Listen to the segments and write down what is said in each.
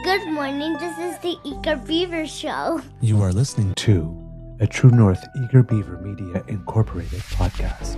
Good morning, this is the Eager Beaver Show. You are listening to a True North Eager Beaver Media Incorporated podcast.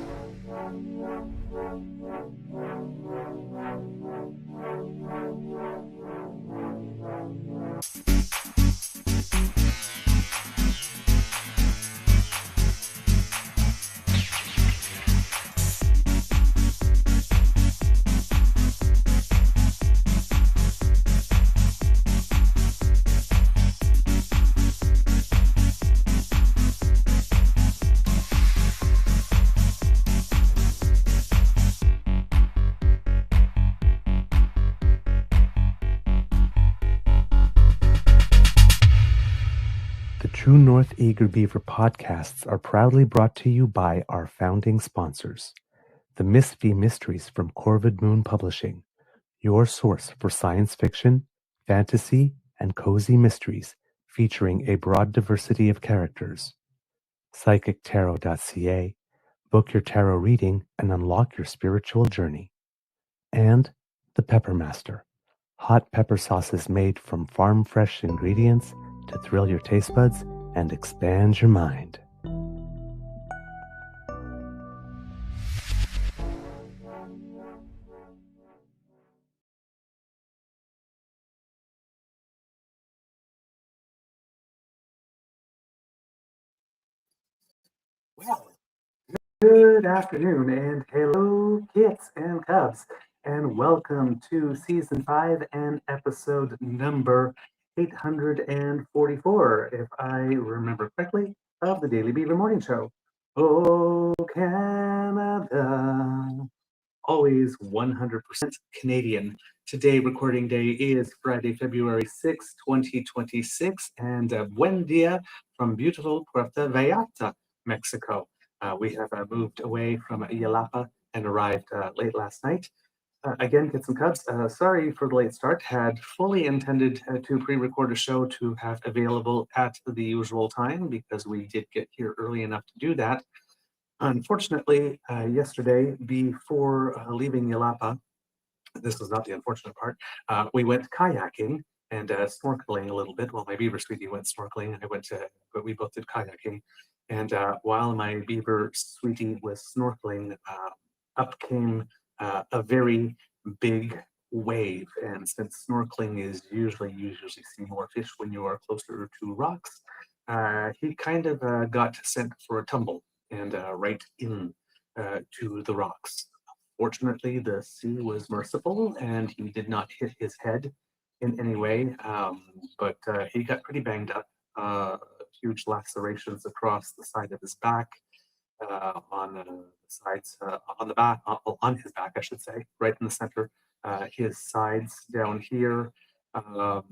The True North Eager Beaver podcasts are proudly brought to you by our founding sponsors, the Miss V Mysteries from Corvid Moon Publishing, your source for science fiction, fantasy, and cozy mysteries featuring a broad diversity of characters. PsychicTarot.ca, book your tarot reading and unlock your spiritual journey. And the Pepper Master, hot pepper sauces made from farm-fresh ingredients to thrill your taste buds and expand your mind. Well, good afternoon and hello, kits and cubs, and welcome to Season 5 and episode number 844, if I remember correctly, of the Daily Beaver Morning Show. Oh, Canada. Always 100% Canadian. Today, recording day is Friday, February 6, 2026, and buen dia from beautiful Puerto Vallarta, Mexico. We have moved away from Yelapa and arrived late last night. Again, Kits and Cubs, sorry for the late start. Had fully intended to pre-record a show to have available at the usual time because we did get here early enough to do that. Unfortunately, yesterday, before leaving Yelapa, this is not the unfortunate part, we went kayaking and snorkeling a little bit. Well, my beaver sweetie went snorkeling, but we both did kayaking. And while my beaver sweetie was snorkeling, up came a very big wave. And since snorkeling is you usually see more fish when you are closer to rocks, he kind of got sent for a tumble and right in to the rocks. Fortunately, the sea was merciful and he did not hit his head in any way, but he got pretty banged up. Huge lacerations across the side of his back, on the sides, on the back, on his back, I should say, right in the center. His sides down here, a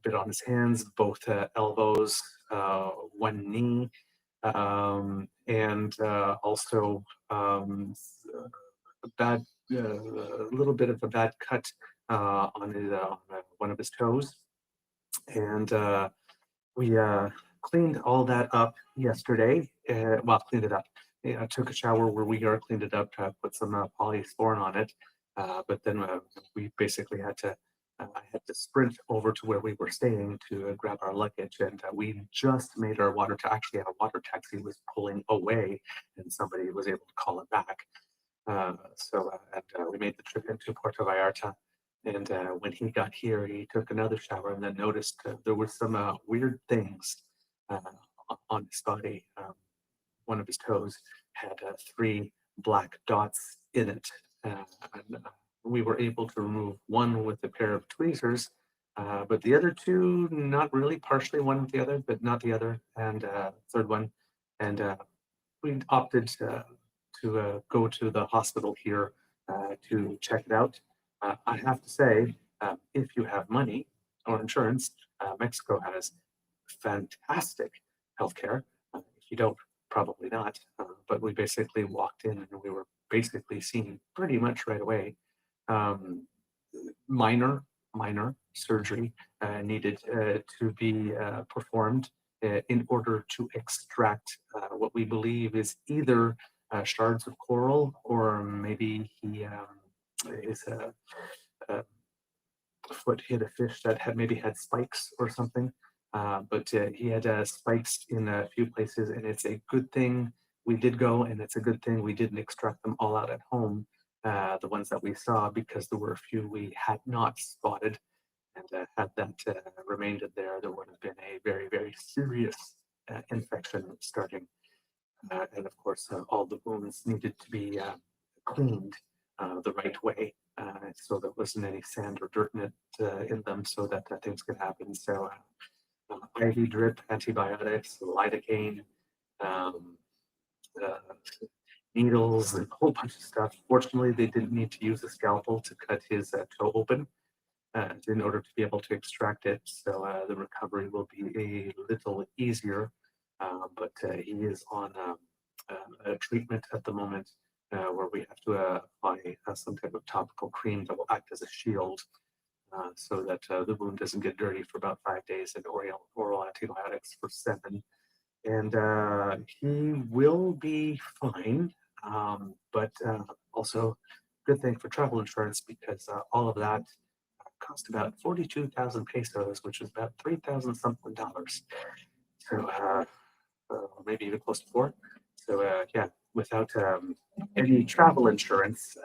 bit on his hands, both elbows, one knee, and also a little bit of a bad cut on one of his toes. And we cleaned all that up yesterday. Cleaned it up. I took a shower where we are, cleaned it up, put some polysporin on it. But then we basically had to, I had to sprint over to where we were staying to grab our luggage. And we just made our actually a water taxi was pulling away and somebody was able to call it back. We made the trip into Puerto Vallarta. And when he got here, he took another shower and then noticed there were some weird things on his body. One of his toes had 3 black dots in it. We were able to remove one with a pair of tweezers, but the other 2, not really, partially one with the other, but not the other, and third one. And we opted to go to the hospital here to check it out. I have to say, if you have money or insurance, Mexico has fantastic healthcare. If you don't, probably not. But we basically walked in and we were basically seen pretty much right away. Minor surgery needed to be performed in order to extract what we believe is either shards of coral or maybe he is foot hit a fish that had maybe had spikes or something. But he had spikes in a few places, and it's a good thing we did go, and it's a good thing we didn't extract them all out at home, the ones that we saw, because there were a few we had not spotted, and had that remained in there, there would have been a very, very serious infection starting. And of course, all the wounds needed to be cleaned the right way, so there wasn't any sand or dirt in it in them, so that things could happen. So IV drip, antibiotics, lidocaine, um, uh, needles, and a whole bunch of stuff. Fortunately, they didn't need to use a scalpel to cut his toe open in order to be able to extract it. So the recovery will be a little easier, but he is on a treatment at the moment where we have to apply some type of topical cream that will act as a shield so that the wound doesn't get dirty for about 5 days, and oral antibiotics for 7. And he will be fine, but also good thing for travel insurance, because all of that cost about 42,000 pesos, which is about 3,000 something dollars. So maybe even close to 4. So yeah, without any travel insurance,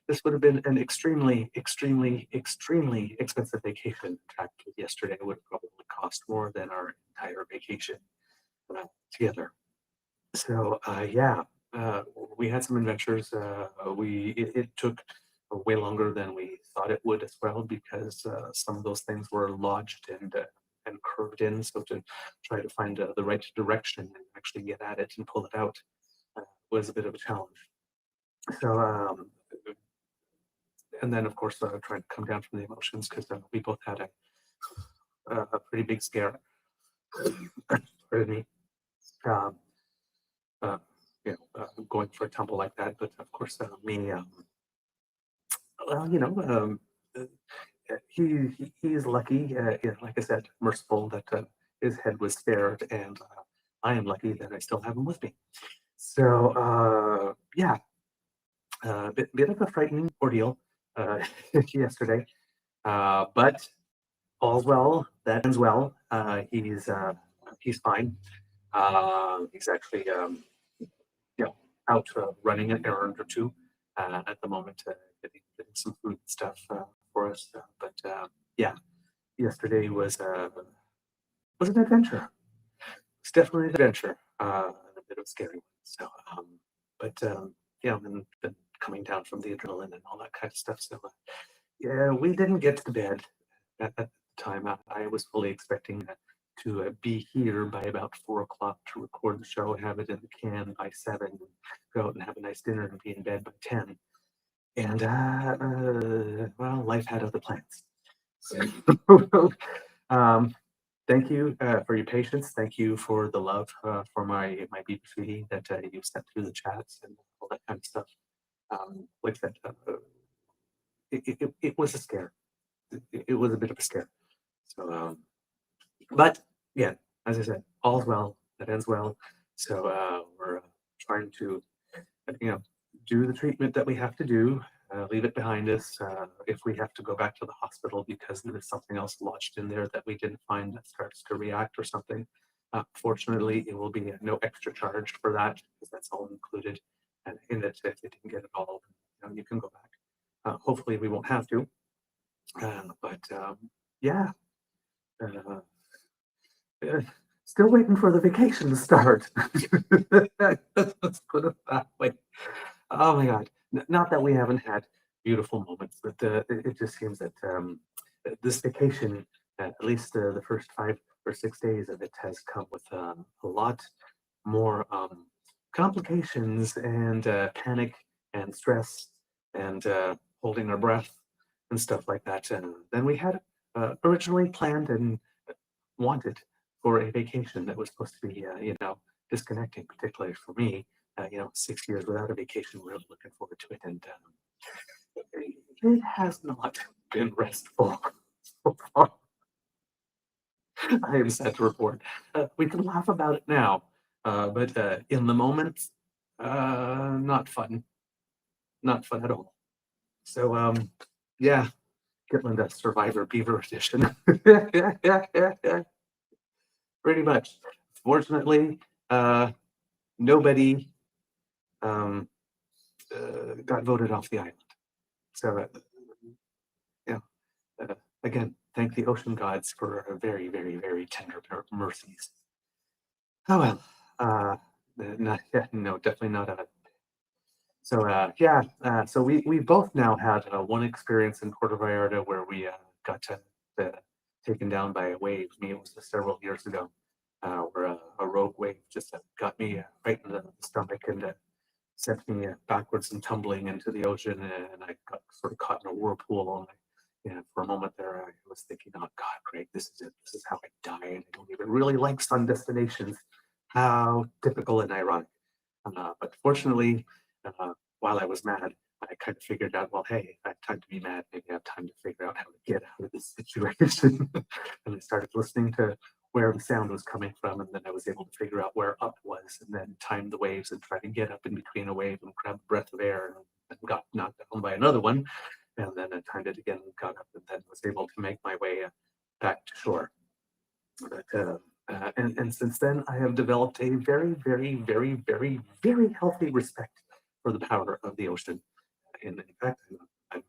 this would have been an extremely, extremely, extremely expensive vacation. In fact, yesterday would have probably cost more than our entire vacation together. So yeah, we had some adventures. It took way longer than we thought it would as well, because some of those things were lodged and curved in. So to try to find the right direction and actually get at it and pull it out was a bit of a challenge. So and then of course trying to come down from the emotions, because we both had a pretty big scare. Pardon me. Um, going for a tumble like that, but of course me, well, he's lucky, like I said, merciful that his head was spared, and I am lucky that I still have him with me. So yeah, bit of a frightening ordeal yesterday, but all's well that ends well. He's fine. He's actually out running an errand or two at the moment, getting some food and stuff for us. But yeah, yesterday was an adventure. It's definitely an adventure, and a bit of a scary one. So, but yeah, and then coming down from the adrenaline and all that kind of stuff. So, yeah, we didn't get to bed at the time. I was fully expecting to be here by about 4 o'clock to record the show, have it in the can by 7, and go out and have a nice dinner and be in bed by 10. And well, life had other plans. So, thank you for your patience. Thank you for the love for my Beaver sweetie that you sent through the chats and all that kind of stuff. Like that, it was a scare. It was a bit of a scare. So, but yeah, as I said, all's well that ends well. So we're trying to, do the treatment that we have to do, leave it behind us. If we have to go back to the hospital because there is something else lodged in there that we didn't find that starts to react or something, fortunately, it will be no extra charge for that, because that's all included. And in it, if they didn't get it all, you can go back. Hopefully, we won't have to. But yeah. Still waiting for the vacation to start. Let's put it that way. Oh my God. Not that we haven't had beautiful moments, but it just seems that this vacation, at least the first 5 or 6 days of it, has come with a lot more complications and panic and stress and holding our breath and stuff like that than we had originally planned and wanted for a vacation that was supposed to be, disconnecting, particularly for me. 6 years without a vacation, really looking forward to it. And it has not been restful so far. I am sad to report. We can laugh about it now, but in the moment, not fun. Not fun at all. So, yeah, Kitland Survivor Beaver Edition. Pretty much. Fortunately, nobody got voted off the island. So, yeah, again, thank the ocean gods for very, very, very tender mercies. Oh well, no, definitely not a. So so we both now had one experience in Puerto Vallarta where we got taken down by a wave. Me, it was several years ago, where a rogue wave just got me right in the stomach and sent me backwards and tumbling into the ocean, and I got sort of caught in a whirlpool. And for a moment there, I was thinking, "Oh God, great! This is it. This is how I die." And I don't even really like sun destinations. How typical and ironic. But fortunately, while I was mad, I kind of figured out, well, hey, I have time to be mad. Maybe I have time to figure out how to get out of this situation. And I started listening to where the sound was coming from, and then I was able to figure out where up was, and then time the waves and try to get up in between a wave and grab a breath of air, and got knocked down by another one. And then I timed it again, got up, and then was able to make my way back to shore. But and since then, I have developed a very, very, very, very, very healthy respect for the power of the ocean. And in fact, I'm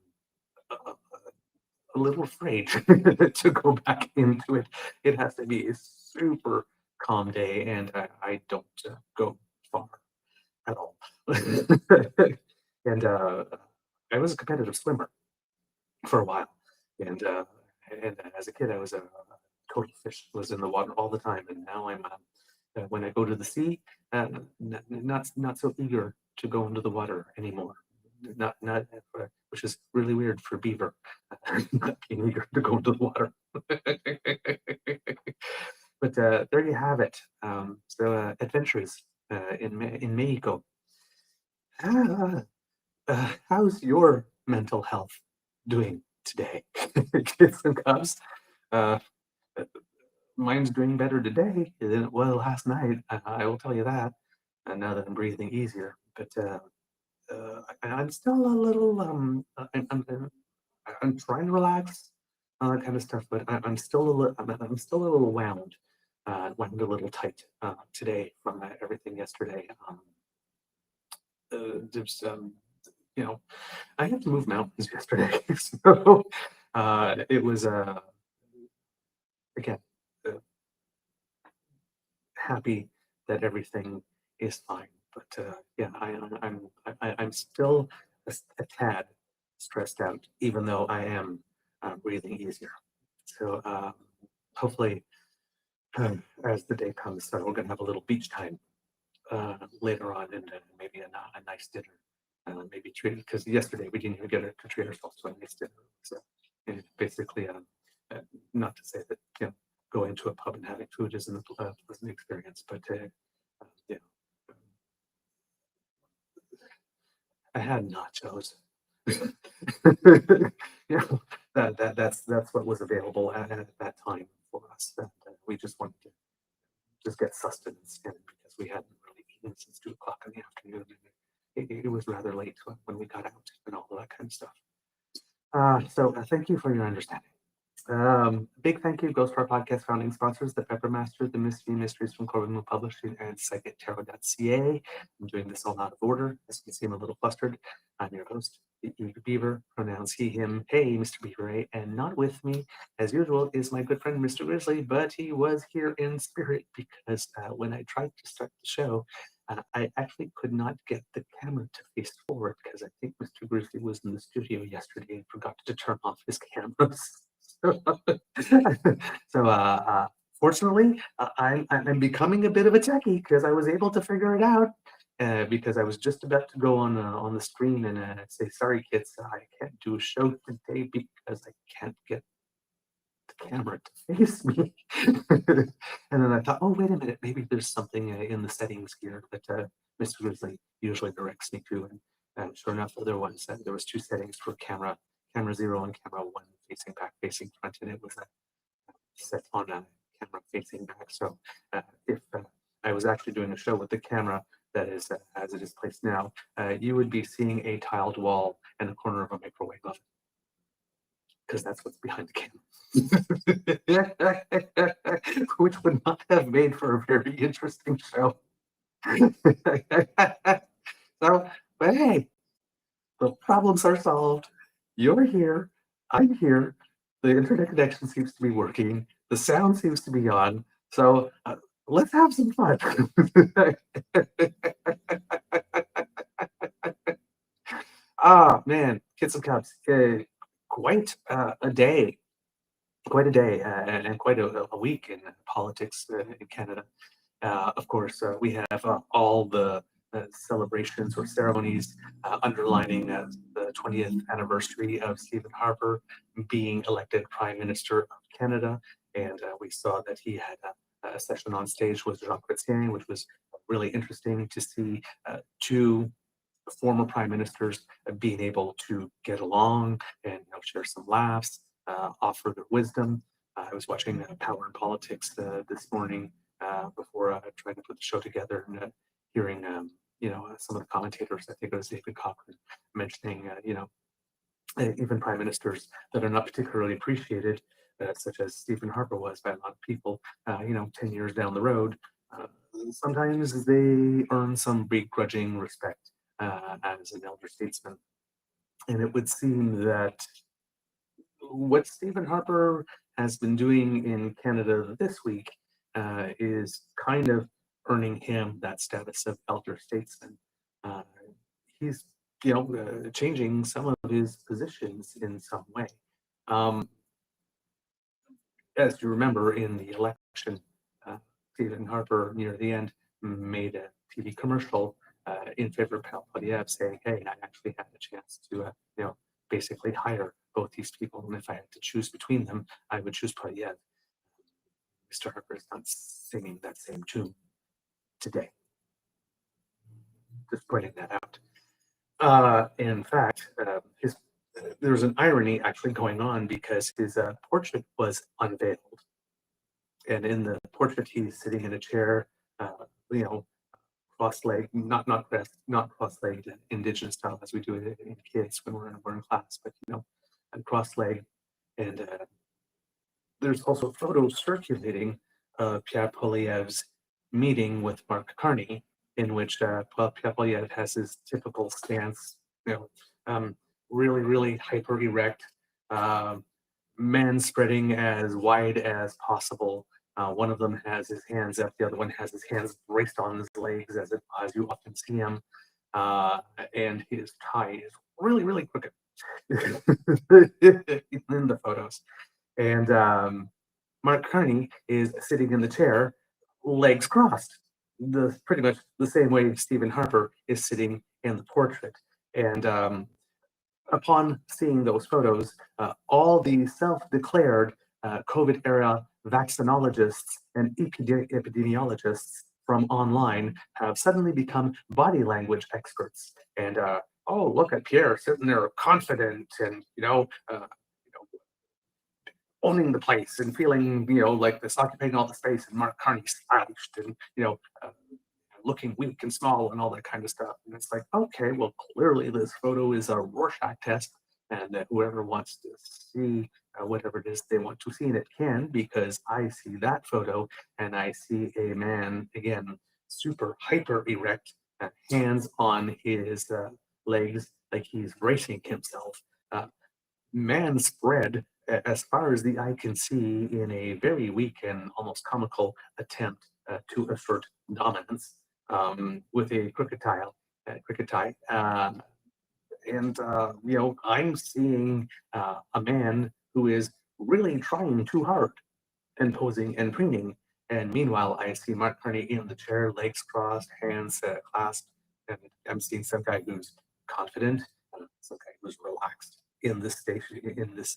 a little afraid to go back into it. It has to be a super calm day, and I don't go far at all. And I was a competitive swimmer for a while, and as a kid, I was a total fish. Was in the water all the time, and now I'm when I go to the sea, not so eager to go into the water anymore. Not which is really weird for beaver, not being eager to go into the water. But there you have it. So adventures in Mexico. How's your mental health doing today, kids and cubs? Uh, Mine's doing better today than it was last night. I will tell you that. And now that I'm breathing easier, but I'm still a little. I'm trying to relax, all that kind of stuff. But I'm still a little. I'm still a little wound a little tight today from everything yesterday. There's I had to move mountains yesterday, so it was again happy that everything is fine. But yeah, I'm still a tad stressed out, even though I am breathing easier. So hopefully, as the day comes, we're going to have a little beach time later on, and maybe a nice dinner. Maybe treat, because yesterday we didn't even get to treat ourselves to a nice dinner. So basically, not to say that going to a pub and having food isn't a pleasant experience, but I had nachos. That's what was available at that time for us. And we just wanted to just get sustenance in, because we hadn't really eaten since 2 o'clock in the afternoon. It was rather late when we got out and all of that kind of stuff. So thank you for your understanding. Big thank you goes to our podcast founding sponsors, the Pepper Master, the Mysteries from Corbin Publishing, and PsychicTarot.ca. I'm doing this all out of order. As you can see, I'm a little flustered. I'm your host, Beaver, pronouns he, him. Hey, Mr. Beaver, and not with me, as usual, is my good friend, Mr. Grizzly, but he was here in spirit because when I tried to start the show, I actually could not get the camera to face forward because I think Mr. Grizzly was in the studio yesterday and forgot to turn off his cameras. So fortunately, I'm becoming a bit of a techie because I was able to figure it out. Because I was just about to go on the screen and say, "Sorry, kids, I can't do a show today because I can't get the camera to face me." And then I thought, "Oh, wait a minute, maybe there's something in the settings here that Mr. Grizzly usually directs me to." And sure enough, there was 2 settings for camera 0 and camera 1, facing back, facing front, and it was set on a camera facing back. So if I was actually doing a show with the camera that is as it is placed now, you would be seeing a tiled wall and a corner of a microwave oven. because that's what's behind the camera, which would not have made for a very interesting show. So, but hey, the problems are solved. You're here. I'm here. The internet connection seems to be working. The sound seems to be on. So let's have some fun. Man, kids and cubs, quite a day, and quite a week in politics in Canada. Of course, we have all the celebrations or ceremonies underlining the 20th anniversary of Stephen Harper being elected Prime Minister of Canada. And we saw that he had a session on stage with Jacques Chrétien, which was really interesting to see two former prime ministers being able to get along and share some laughs, offer their wisdom. I was watching Power and Politics this morning before trying to put the show together and hearing some of the commentators. I think it was David Cochran mentioning even prime ministers that are not particularly appreciated, such as Stephen Harper was by a lot of people. 10 years down the road, sometimes they earn some begrudging respect as an elder statesman. And it would seem that what Stephen Harper has been doing in Canada this week is kind of earning him that status of elder statesman. He's changing some of his positions in some way. As you remember, in the election, Stephen Harper near the end made a TV commercial in favor of Poilièvre, saying, "Hey, I actually had a chance to, basically hire both these people, and if I had to choose between them, I would choose Poilièvre." Mr. Harper is not singing that same tune today. Just pointing that out. In fact, there's an irony actually going on because his portrait was unveiled, and in the portrait he's sitting in a chair, cross-legged, not cross-legged Indigenous style as we do it in kids when we're in class, but cross-legged. And there's also photos circulating of Pierre Poilièvre's meeting with Mark Carney, in which Pierre Poilièvre has his typical stance, really, really hyper erect, man spreading as wide as possible. One of them has his hands up, the other one has his hands braced on his legs, as you often see him, and his tie is really, really crooked in the photos. And Mark Carney is sitting in the chair, legs crossed, pretty much the same way Stephen Harper is sitting in the portrait. And upon seeing those photos, all the self-declared COVID-era vaccinologists and epidemiologists from online have suddenly become body language experts. And oh, look at Pierre sitting there confident and owning the place and feeling like this, occupying all the space, and Mark Carney slouched and looking weak and small and all that kind of stuff. And it's like, okay, well, clearly this photo is a Rorschach test, and that whoever wants to see whatever it is they want to see, and it can, because I see that photo and I see a man, again, super hyper erect, hands on his legs, like he's bracing himself. Man spread as far as the eye can see in a very weak and almost comical attempt to assert dominance with a crooked tie. And I'm seeing a man who is really trying too hard and posing and preening. And meanwhile, I see Mark Carney in the chair, legs crossed, hands clasped, and I'm seeing some guy who's confident, some guy who's relaxed in this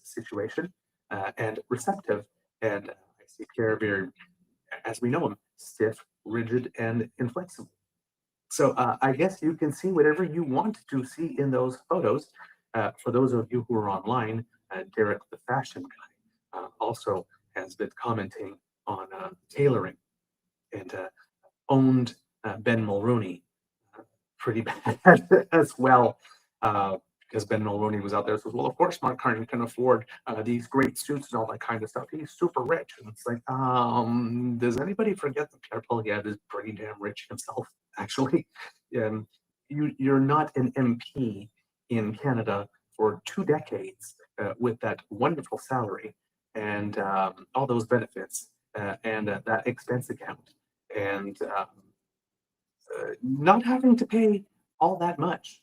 situation, and receptive. And I see Pierre very, as we know him, stiff, rigid, and inflexible. So I guess you can see whatever you want to see in those photos. For those of you who are online, Derek the fashion guy also has been commenting on tailoring, and owned Ben Mulroney pretty bad as well. because Ben Mulroney was out there and says, well, of course Mark Carney can afford these great suits and all that kind of stuff. He's super rich. And it's like, does anybody forget that Pierre Poilièvre is pretty damn rich himself, actually? You're not an MP in Canada for 2 decades with that wonderful salary and all those benefits and that expense account and not having to pay all that much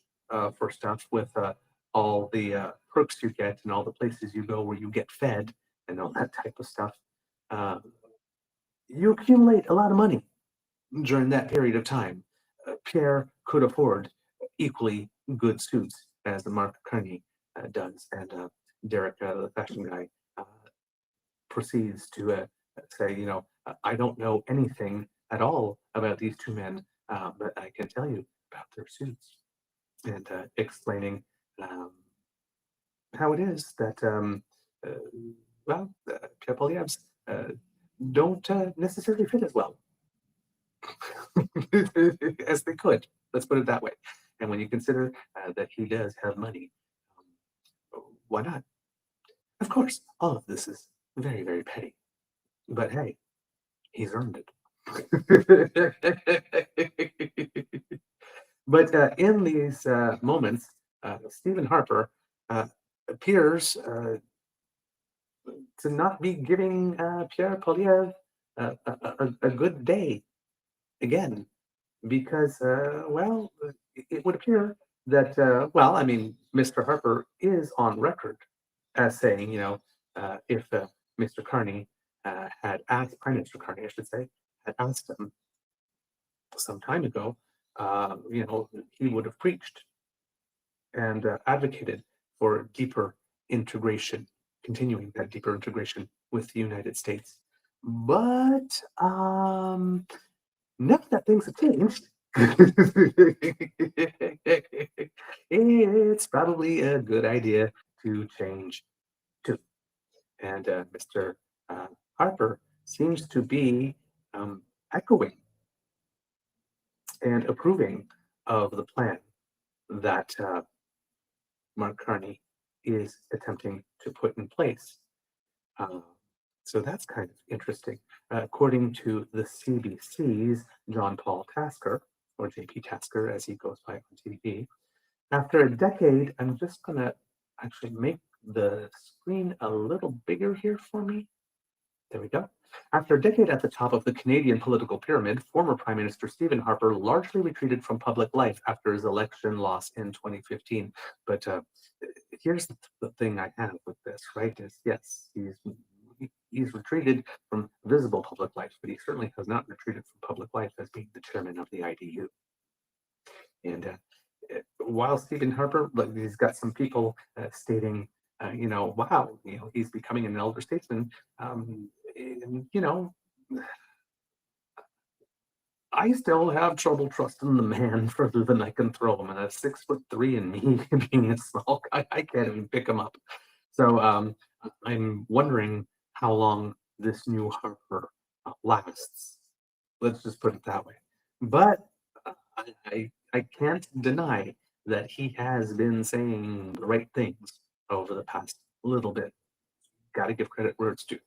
for stuff with all the perks you get and all the places you go where you get fed and all that type of stuff. You accumulate a lot of money during that period of time. Pierre could afford equally good suits as Mark Carney does, and Derek, the fashion guy, proceeds to say, I don't know anything at all about these two men, but I can tell you about their suits, and explaining how it is that, Pierre Poilievre's don't necessarily fit as well as they could. Let's put it that way. And when you consider that he does have money, why not? Of course, all of this is very, very petty. But hey, he's earned it. But in these moments, Stephen Harper appears to not be giving Pierre Poilièvre a good day again, because, it would appear that, Mr. Harper is on record as saying, if Mr. Carney had asked, Prime Minister Carney, I should say, had asked him some time ago, he would have preached and advocated for deeper integration, continuing that deeper integration with the United States. But now that things have changed, it's probably a good idea to change too. And Mr. Harper seems to be echoing and approving of the plan that Mark Carney is attempting to put in place. So that's kind of interesting. According to the CBC's John Paul Tasker, or JP Tasker as he goes by on TV, after a decade, I'm just going to actually make the screen a little bigger here for me. There we go. After a decade at the top of the Canadian political pyramid, former Prime Minister Stephen Harper largely retreated from public life after his election loss in 2015. But here's the thing I have with this, right? Is yes, he's retreated from visible public life, but he certainly has not retreated from public life as being the chairman of the IDU. And while Stephen Harper, he's got some people stating, wow, he's becoming an elder statesman. I still have trouble trusting the man further than I can throw him. And a 6'3" and me being a small guy, I can't even pick him up. So I'm wondering how long this new Harper lasts. Let's just put it that way. But I can't deny that he has been saying the right things over the past little bit. Got to give credit where it's due.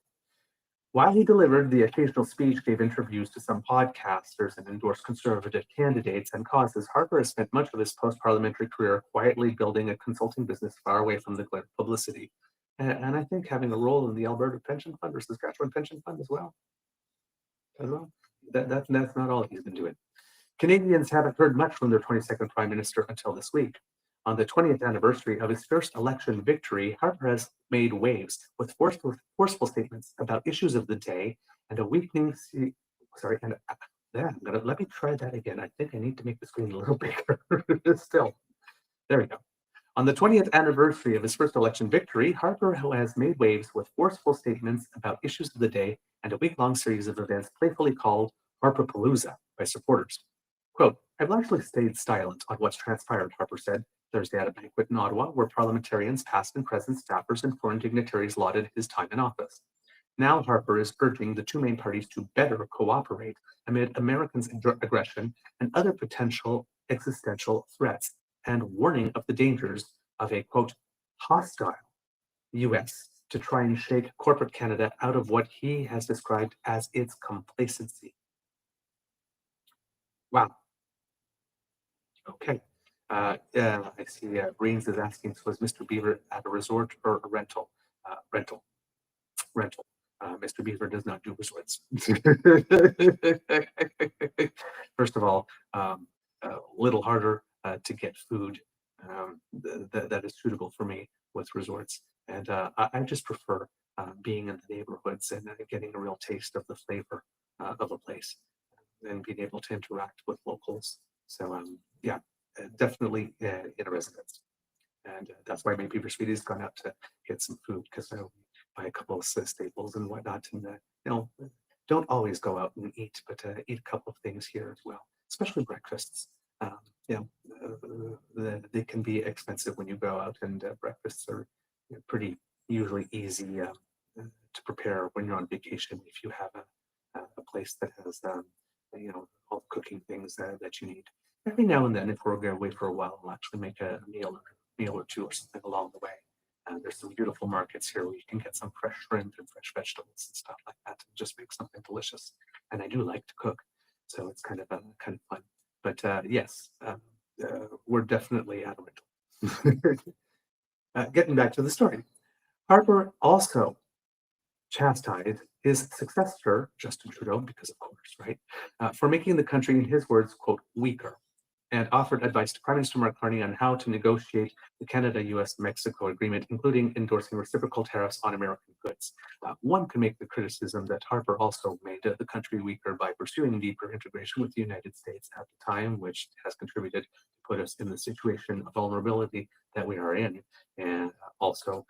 While he delivered the occasional speech, gave interviews to some podcasters, and endorsed conservative candidates and causes, Harper has spent much of his post-parliamentary career quietly building a consulting business far away from the glare of publicity. And I think having a role in the Alberta Pension Fund or Saskatchewan Pension Fund as well. That's not all he's been doing. Canadians haven't heard much from their 22nd Prime Minister until this week. On the 20th anniversary of his first election victory, Harper has made waves with forceful statements about issues of the day and a weakening. Let me try that again. I think I need to make the screen a little bigger. Still, there we go. On the 20th anniversary of his first election victory, Harper has made waves with forceful statements about issues of the day and a week-long series of events playfully called Harperpalooza by supporters. Quote, I've largely stayed silent on what's transpired, Harper said Thursday at a banquet in Ottawa, where parliamentarians, past and present staffers, and foreign dignitaries lauded his time in office. Now Harper is urging the two main parties to better cooperate amid Americans' aggression and other potential existential threats, and warning of the dangers of a, quote, hostile US to try and shake corporate Canada out of what he has described as its complacency. Wow. Okay. I see Brains is asking, so is Mr. Beaver at a resort or a rental? Rental. Mr. Beaver does not do resorts. First of all, a little harder to get food that is suitable for me with resorts. And I just prefer being in the neighborhoods and getting a real taste of the flavor of a place and being able to interact with locals. So yeah, definitely in a residence. And that's why my Beaver Sweetie has gone out to get some food, because I buy a couple of staples and whatnot. And don't always go out and eat, but eat a couple of things here as well, especially breakfasts. They can be expensive when you go out, and breakfasts are pretty usually easy to prepare when you're on vacation if you have a place that has all the cooking things that you need. Every now and then, if we're going away for a while, we'll actually make a meal or two or something along the way. There's some beautiful markets here where you can get some fresh shrimp and fresh vegetables and stuff like that, and just make something delicious. And I do like to cook, so it's kind of fun. But yes, we're definitely at a rental. Getting back to the story, Harper also chastised his successor, Justin Trudeau, because of course, right, for making the country, in his words, quote, weaker, and offered advice to Prime Minister Mark Carney on how to negotiate the Canada-US-Mexico agreement, including endorsing reciprocal tariffs on American goods. One can make the criticism that Harper also made the country weaker by pursuing deeper integration with the United States at the time, which has contributed to put us in the situation of vulnerability that we are in, and also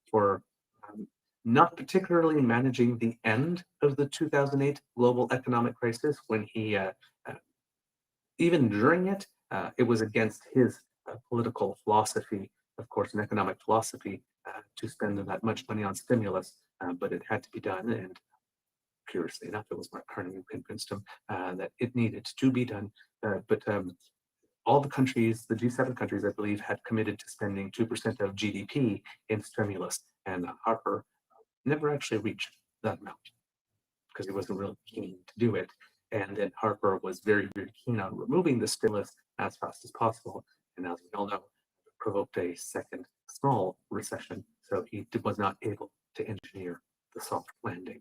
for not particularly managing the end of the 2008 global economic crisis, when he even during it, it was against his political philosophy, of course, an economic philosophy, to spend that much money on stimulus, but it had to be done. And curiously enough, it was Mark Carney who convinced him that it needed to be done. But all the countries, the G7 countries, I believe, had committed to spending 2% of GDP in stimulus, and Harper never actually reached that amount because he wasn't really keen to do it. And then Harper was very, very keen on removing the stimulus as fast as possible. And as we all know, it provoked a second small recession. So he was not able to engineer the soft landing.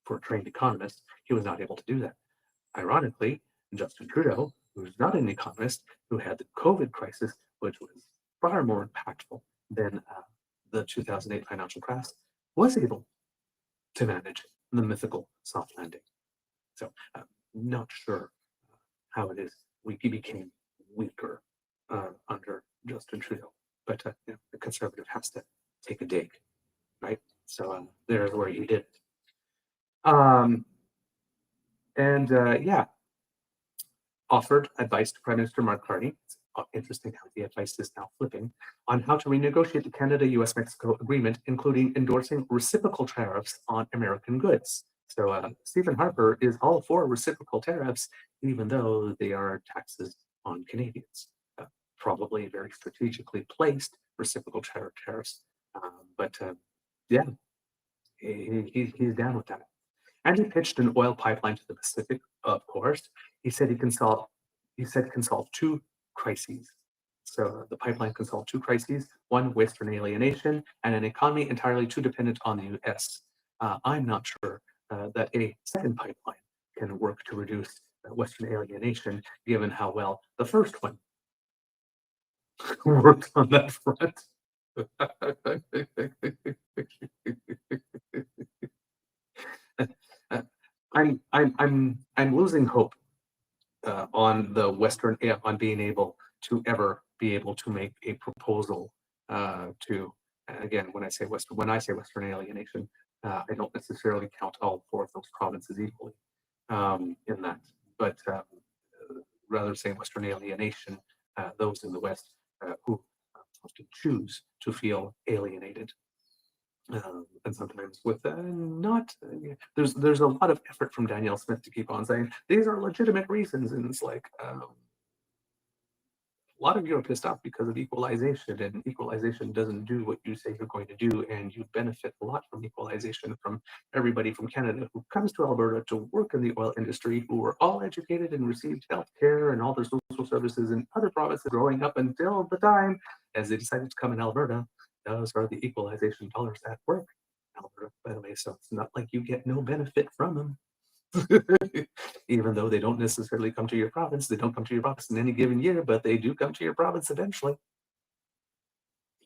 For a trained economist, he was not able to do that. Ironically, Justin Trudeau, who's not an economist, who had the COVID crisis, which was far more impactful than the 2008 financial crash, was able to manage the mythical soft landing. So I'm not sure how it is we became weaker under Justin Trudeau, but the Conservative has to take a dig, right? So there's where he did it. Yeah, offered advice to Prime Minister Mark Carney. It's interesting how the advice is now flipping on how to renegotiate the Canada-US-Mexico agreement, including endorsing reciprocal tariffs on American goods. So Stephen Harper is all for reciprocal tariffs, even though they are taxes on Canadians. Probably very strategically placed reciprocal tariffs. Yeah, he's down with that. And he pitched an oil pipeline to the Pacific, of course. He said can solve two crises. So the pipeline can solve two crises: one, Western alienation, and an economy entirely too dependent on the US. I'm not sure that a second pipeline can work to reduce Western alienation, given how well the first one worked on that front. I'm losing hope on the Western, on being able to ever be able to make a proposal to, again, when I say Western alienation, I don't necessarily count all four of those provinces equally in that, but rather say Western alienation, those in the West who often choose to feel alienated. And sometimes with there's a lot of effort from Danielle Smith to keep on saying these are legitimate reasons, and it's like lot of you are pissed off because of equalization, and equalization doesn't do what you say you're going to do, and you benefit a lot from equalization from everybody from Canada who comes to Alberta to work in the oil industry, who were all educated and received health care and all their social services in other provinces growing up until the time as they decided to come in Alberta. Those are the equalization dollars at work in Alberta, by the way, so it's not like you get no benefit from them. Even though they don't necessarily come to your province, they don't come to your province in any given year, but they do come to your province eventually.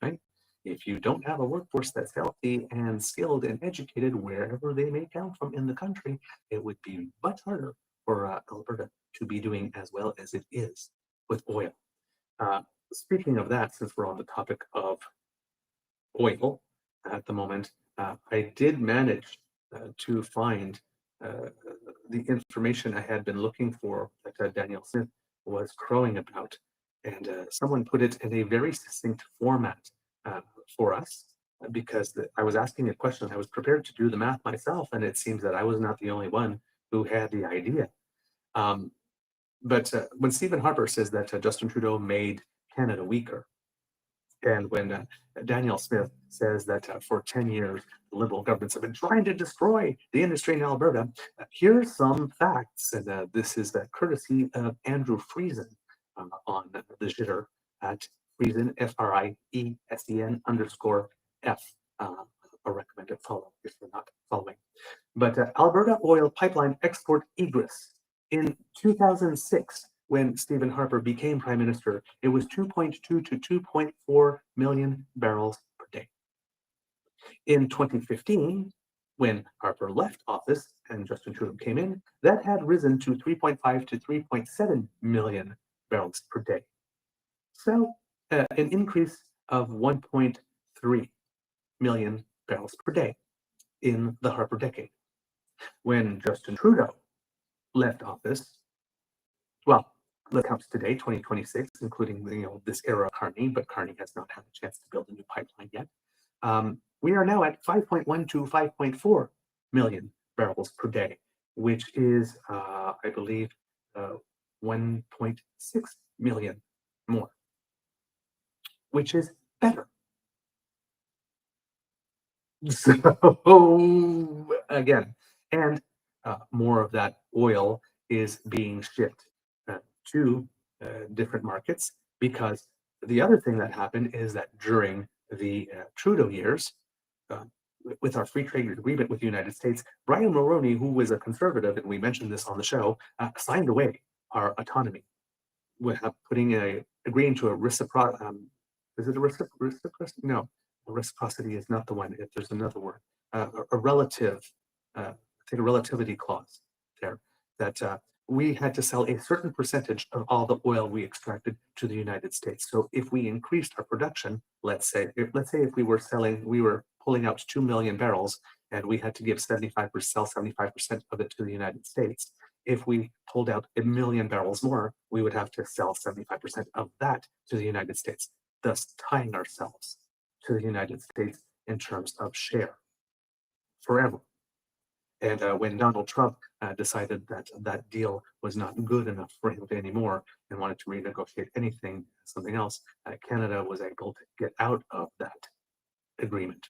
Right? If you don't have a workforce that's healthy and skilled and educated wherever they may come from in the country, it would be much harder for Alberta to be doing as well as it is with oil. Speaking of that, since we're on the topic of oil at the moment, I did manage to find the information I had been looking for that Daniel Smith was crowing about. And someone put it in a very succinct format for us because I was asking a question. I was prepared to do the math myself, and it seems that I was not the only one who had the idea. But when Stephen Harper says that Justin Trudeau made Canada weaker, and when Daniel Smith says that for 10 years, the Liberal governments have been trying to destroy the industry in Alberta, here's some facts. And this is courtesy of Andrew Friesen on the Jitter at Friesen, FRIESEN_F, a recommended follow if you're not following. But Alberta oil pipeline export egress in 2006, when Stephen Harper became Prime Minister, it was 2.2 to 2.4 million barrels per day. In 2015, when Harper left office and Justin Trudeau came in, that had risen to 3.5 to 3.7 million barrels per day. So an increase of 1.3 million barrels per day in the Harper decade. When Justin Trudeau left office, well, the counts today, 2026, including this era of Carney, but Carney has not had a chance to build a new pipeline yet. We are now at 5.1 to 5.4 million barrels per day, which is, I believe, 1.6 million more, which is better. So again, and more of that oil is being shipped to different markets, because the other thing that happened is that during the Trudeau years, with our free trade agreement with the United States, Brian Mulroney, who was a conservative, and we mentioned this on the show, signed away our autonomy, agreeing to a reciprocity. Is it a reciprocity? No, reciprocity is not the one. There's another word, a relative, I think a relativity clause there, that we had to sell a certain percentage of all the oil we extracted to the United States. So if we increased our production, let's say if we were pulling out 2 million barrels and we had to give sell 75% of it to the United States. If we pulled out 1 million barrels more, we would have to sell 75% of that to the United States, thus tying ourselves to the United States in terms of share forever. And when Donald Trump decided that that deal was not good enough for him anymore and wanted to renegotiate something else, Canada was able to get out of that agreement.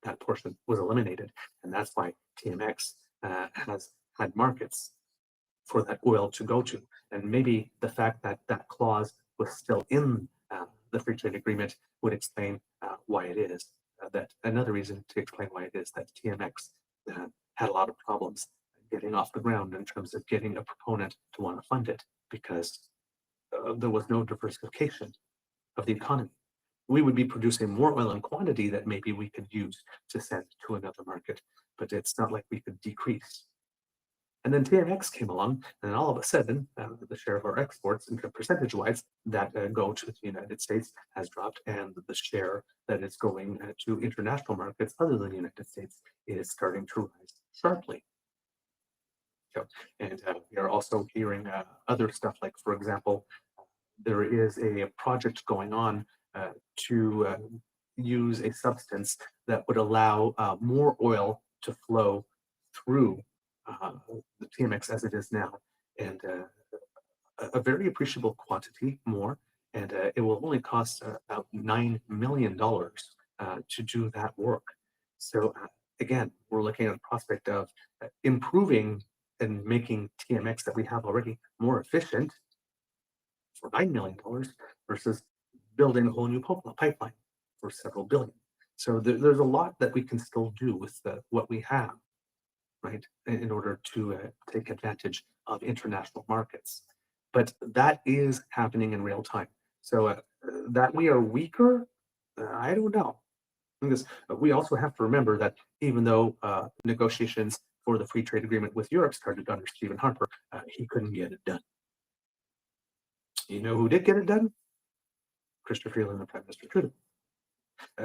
That portion was eliminated. And that's why TMX has had markets for that oil to go to. And maybe the fact that that clause was still in the free trade agreement would explain why it is. Another reason to explain why it is that TMX had a lot of problems getting off the ground in terms of getting a proponent to want to fund it, because there was no diversification of the economy. We would be producing more oil in quantity that maybe we could use to send to another market, but it's not like we could decrease. And then TMX came along, and all of a sudden, the share of our exports, percentage-wise, that go to the United States has dropped, and the share that is going to international markets other than the United States is starting to rise sharply. So, and we are also hearing other stuff, like, for example, there is a project going on to use a substance that would allow more oil to flow through the TMX as it is now, and a very appreciable quantity more, and it will only cost about $9 million to do that work. So again, we're looking at the prospect of improving and making TMX that we have already more efficient for $9 million versus building a whole new pipeline for several billion. So there's a lot that we can still do with what we have, right, in order to take advantage of international markets. But that is happening in real time. So that we are weaker, I don't know. Because we also have to remember that even though negotiations for the free trade agreement with Europe started under Stephen Harper, he couldn't get it done. You know who did get it done? Christopher Freeland and Prime Minister Trudeau.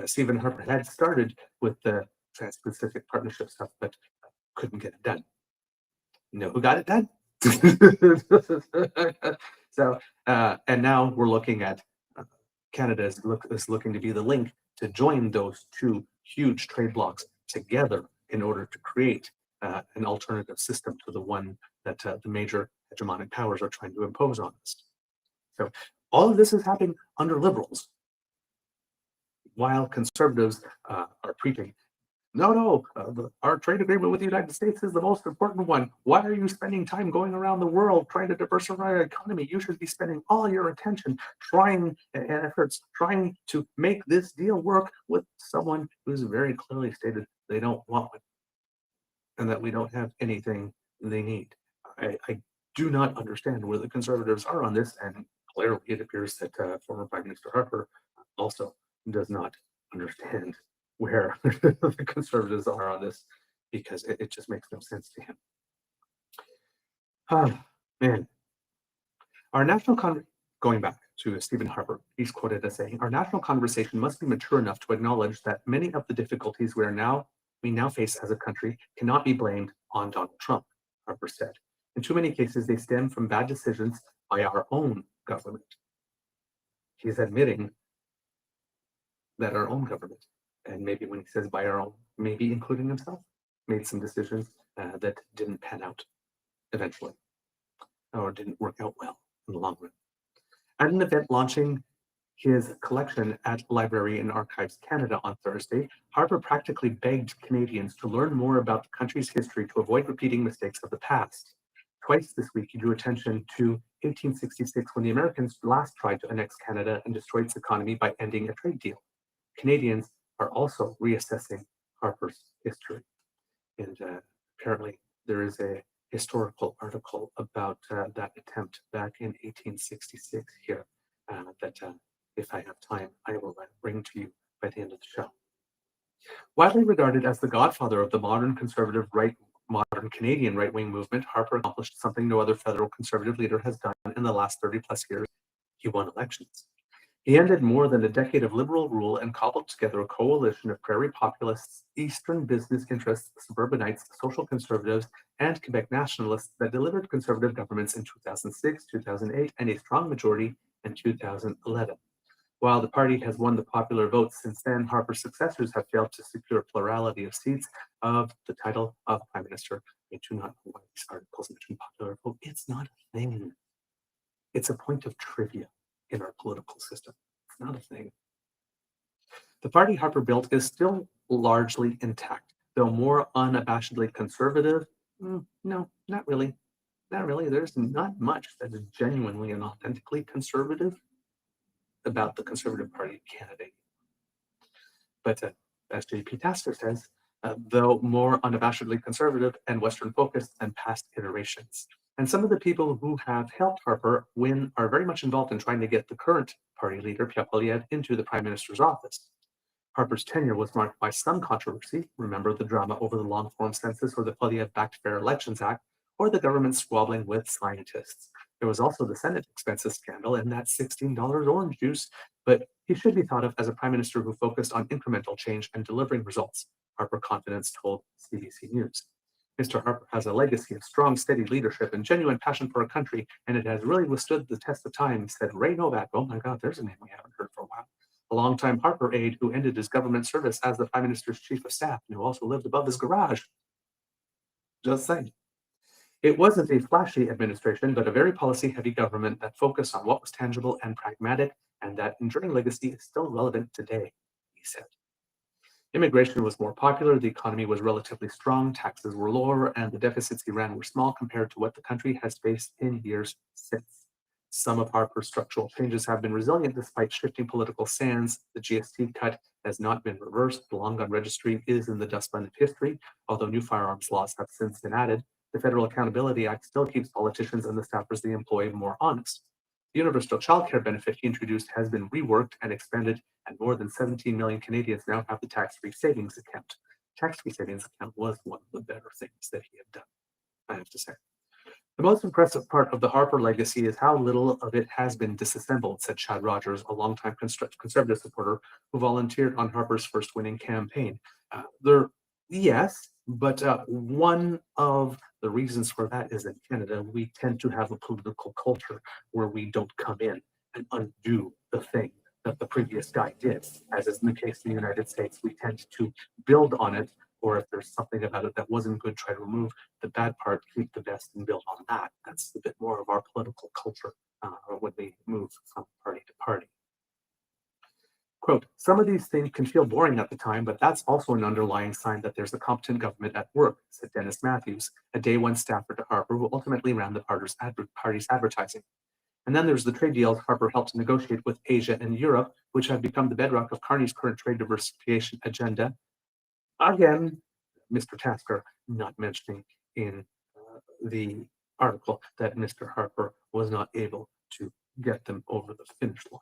Stephen Harper had started with the Trans-Pacific Partnership stuff, but couldn't get it done. You know who got it done? So, and now we're looking at Canada is looking to be the link to join those two huge trade blocs together in order to create an alternative system to the one that the major hegemonic powers are trying to impose on us. So all of this is happening under Liberals, while Conservatives are preaching, no, our trade agreement with the United States is the most important one. Why are you spending time going around the world trying to diversify our economy? You should be spending all your attention trying to make this deal work with someone who's very clearly stated they don't want it and that we don't have anything they need. I do not understand where the Conservatives are on this, and clearly it appears that former Prime Minister Harper also does not understand where the Conservatives are on this, because it just makes no sense to him. Man. Going back to Stephen Harper, he's quoted as saying, "Our national conversation must be mature enough to acknowledge that many of the difficulties we now face as a country cannot be blamed on Donald Trump," Harper said. "In too many cases, they stem from bad decisions by our own government." He's admitting that our own government, and maybe when he says by our own, maybe including himself, made some decisions that didn't pan out eventually, or didn't work out well in the long run. At an event launching his collection at Library and Archives Canada on Thursday, Harper practically begged Canadians to learn more about the country's history to avoid repeating mistakes of the past. Twice this week, he drew attention to 1866, when the Americans last tried to annex Canada and destroy its economy by ending a trade deal. Canadians are also reassessing Harper's history. And apparently there is a historical article about that attempt back in 1866 here that if I have time, I will bring to you by the end of the show. Widely regarded as the godfather of the modern Canadian right-wing movement, Harper accomplished something no other federal conservative leader has done in the last 30 plus years. He won elections. He ended more than a decade of Liberal rule and cobbled together a coalition of prairie populists, Eastern business interests, suburbanites, social conservatives, and Quebec nationalists that delivered conservative governments in 2006, 2008, and a strong majority in 2011. While the party has won the popular vote since then, Harper's successors have failed to secure plurality of seats of the title of Prime Minister. I do not know why these articles mention popular vote. It's not a thing. It's a point of trivia in our political system. It's not a thing. The party Harper built is still largely intact, though more unabashedly conservative. No, not really. Not really. There's not much that is genuinely and authentically conservative about the Conservative Party candidate. But as J.P. Tasker says, though more unabashedly conservative and Western focused than past iterations. And some of the people who have helped Harper win are very much involved in trying to get the current party leader, Pierre, Poilièvre, into the Prime Minister's office. Harper's tenure was marked by some controversy. Remember the drama over the long-form census or the Poilièvre-backed Fair Elections Act, or the government squabbling with scientists. There was also the Senate expenses scandal and that $16 orange juice, but he should be thought of as a prime minister who focused on incremental change and delivering results, Harper Confidence told CBC News. Mr. Harper has a legacy of strong, steady leadership and genuine passion for our country, and it has really withstood the test of time, said Ray Novak. Oh my God, there's a name we haven't heard for a while. A longtime Harper aide who ended his government service as the Prime Minister's chief of staff and who also lived above his garage. Just saying. It wasn't a flashy administration, but a very policy-heavy government that focused on what was tangible and pragmatic, and that enduring legacy is still relevant today, he said. Immigration was more popular, the economy was relatively strong, taxes were lower, and the deficits he ran were small compared to what the country has faced in years since. Some of Harper's structural changes have been resilient despite shifting political sands. The GST cut has not been reversed. The long gun registry is in the dustbin of history, although new firearms laws have since been added. The Federal Accountability Act still keeps politicians and the staffers they employ more honest. The universal child care benefit he introduced has been reworked and expanded, and more than 17 million Canadians now have the tax-free savings account. Tax-free savings account was one of the better things that he had done, I have to say. The most impressive part of the Harper legacy is how little of it has been disassembled, said Chad Rogers, a longtime conservative supporter who volunteered on Harper's first winning campaign. Yes, but one of the reasons for that is in Canada, we tend to have a political culture where we don't come in and undo the thing that the previous guy did. As is in the case in the United States, we tend to build on it, or if there's something about it that wasn't good, try to remove the bad part, keep the best, and build on that. That's a bit more of our political culture when we move from party to party. Quote, some of these things can feel boring at the time, but that's also an underlying sign that there's a competent government at work, said Dennis Matthews, a day one staffer to Harper who ultimately ran the party's advertising. And then there's the trade deals Harper helped negotiate with Asia and Europe, which have become the bedrock of Carney's current trade diversification agenda. Again, Mr. Tasker not mentioning in the article that Mr. Harper was not able to get them over the finish line.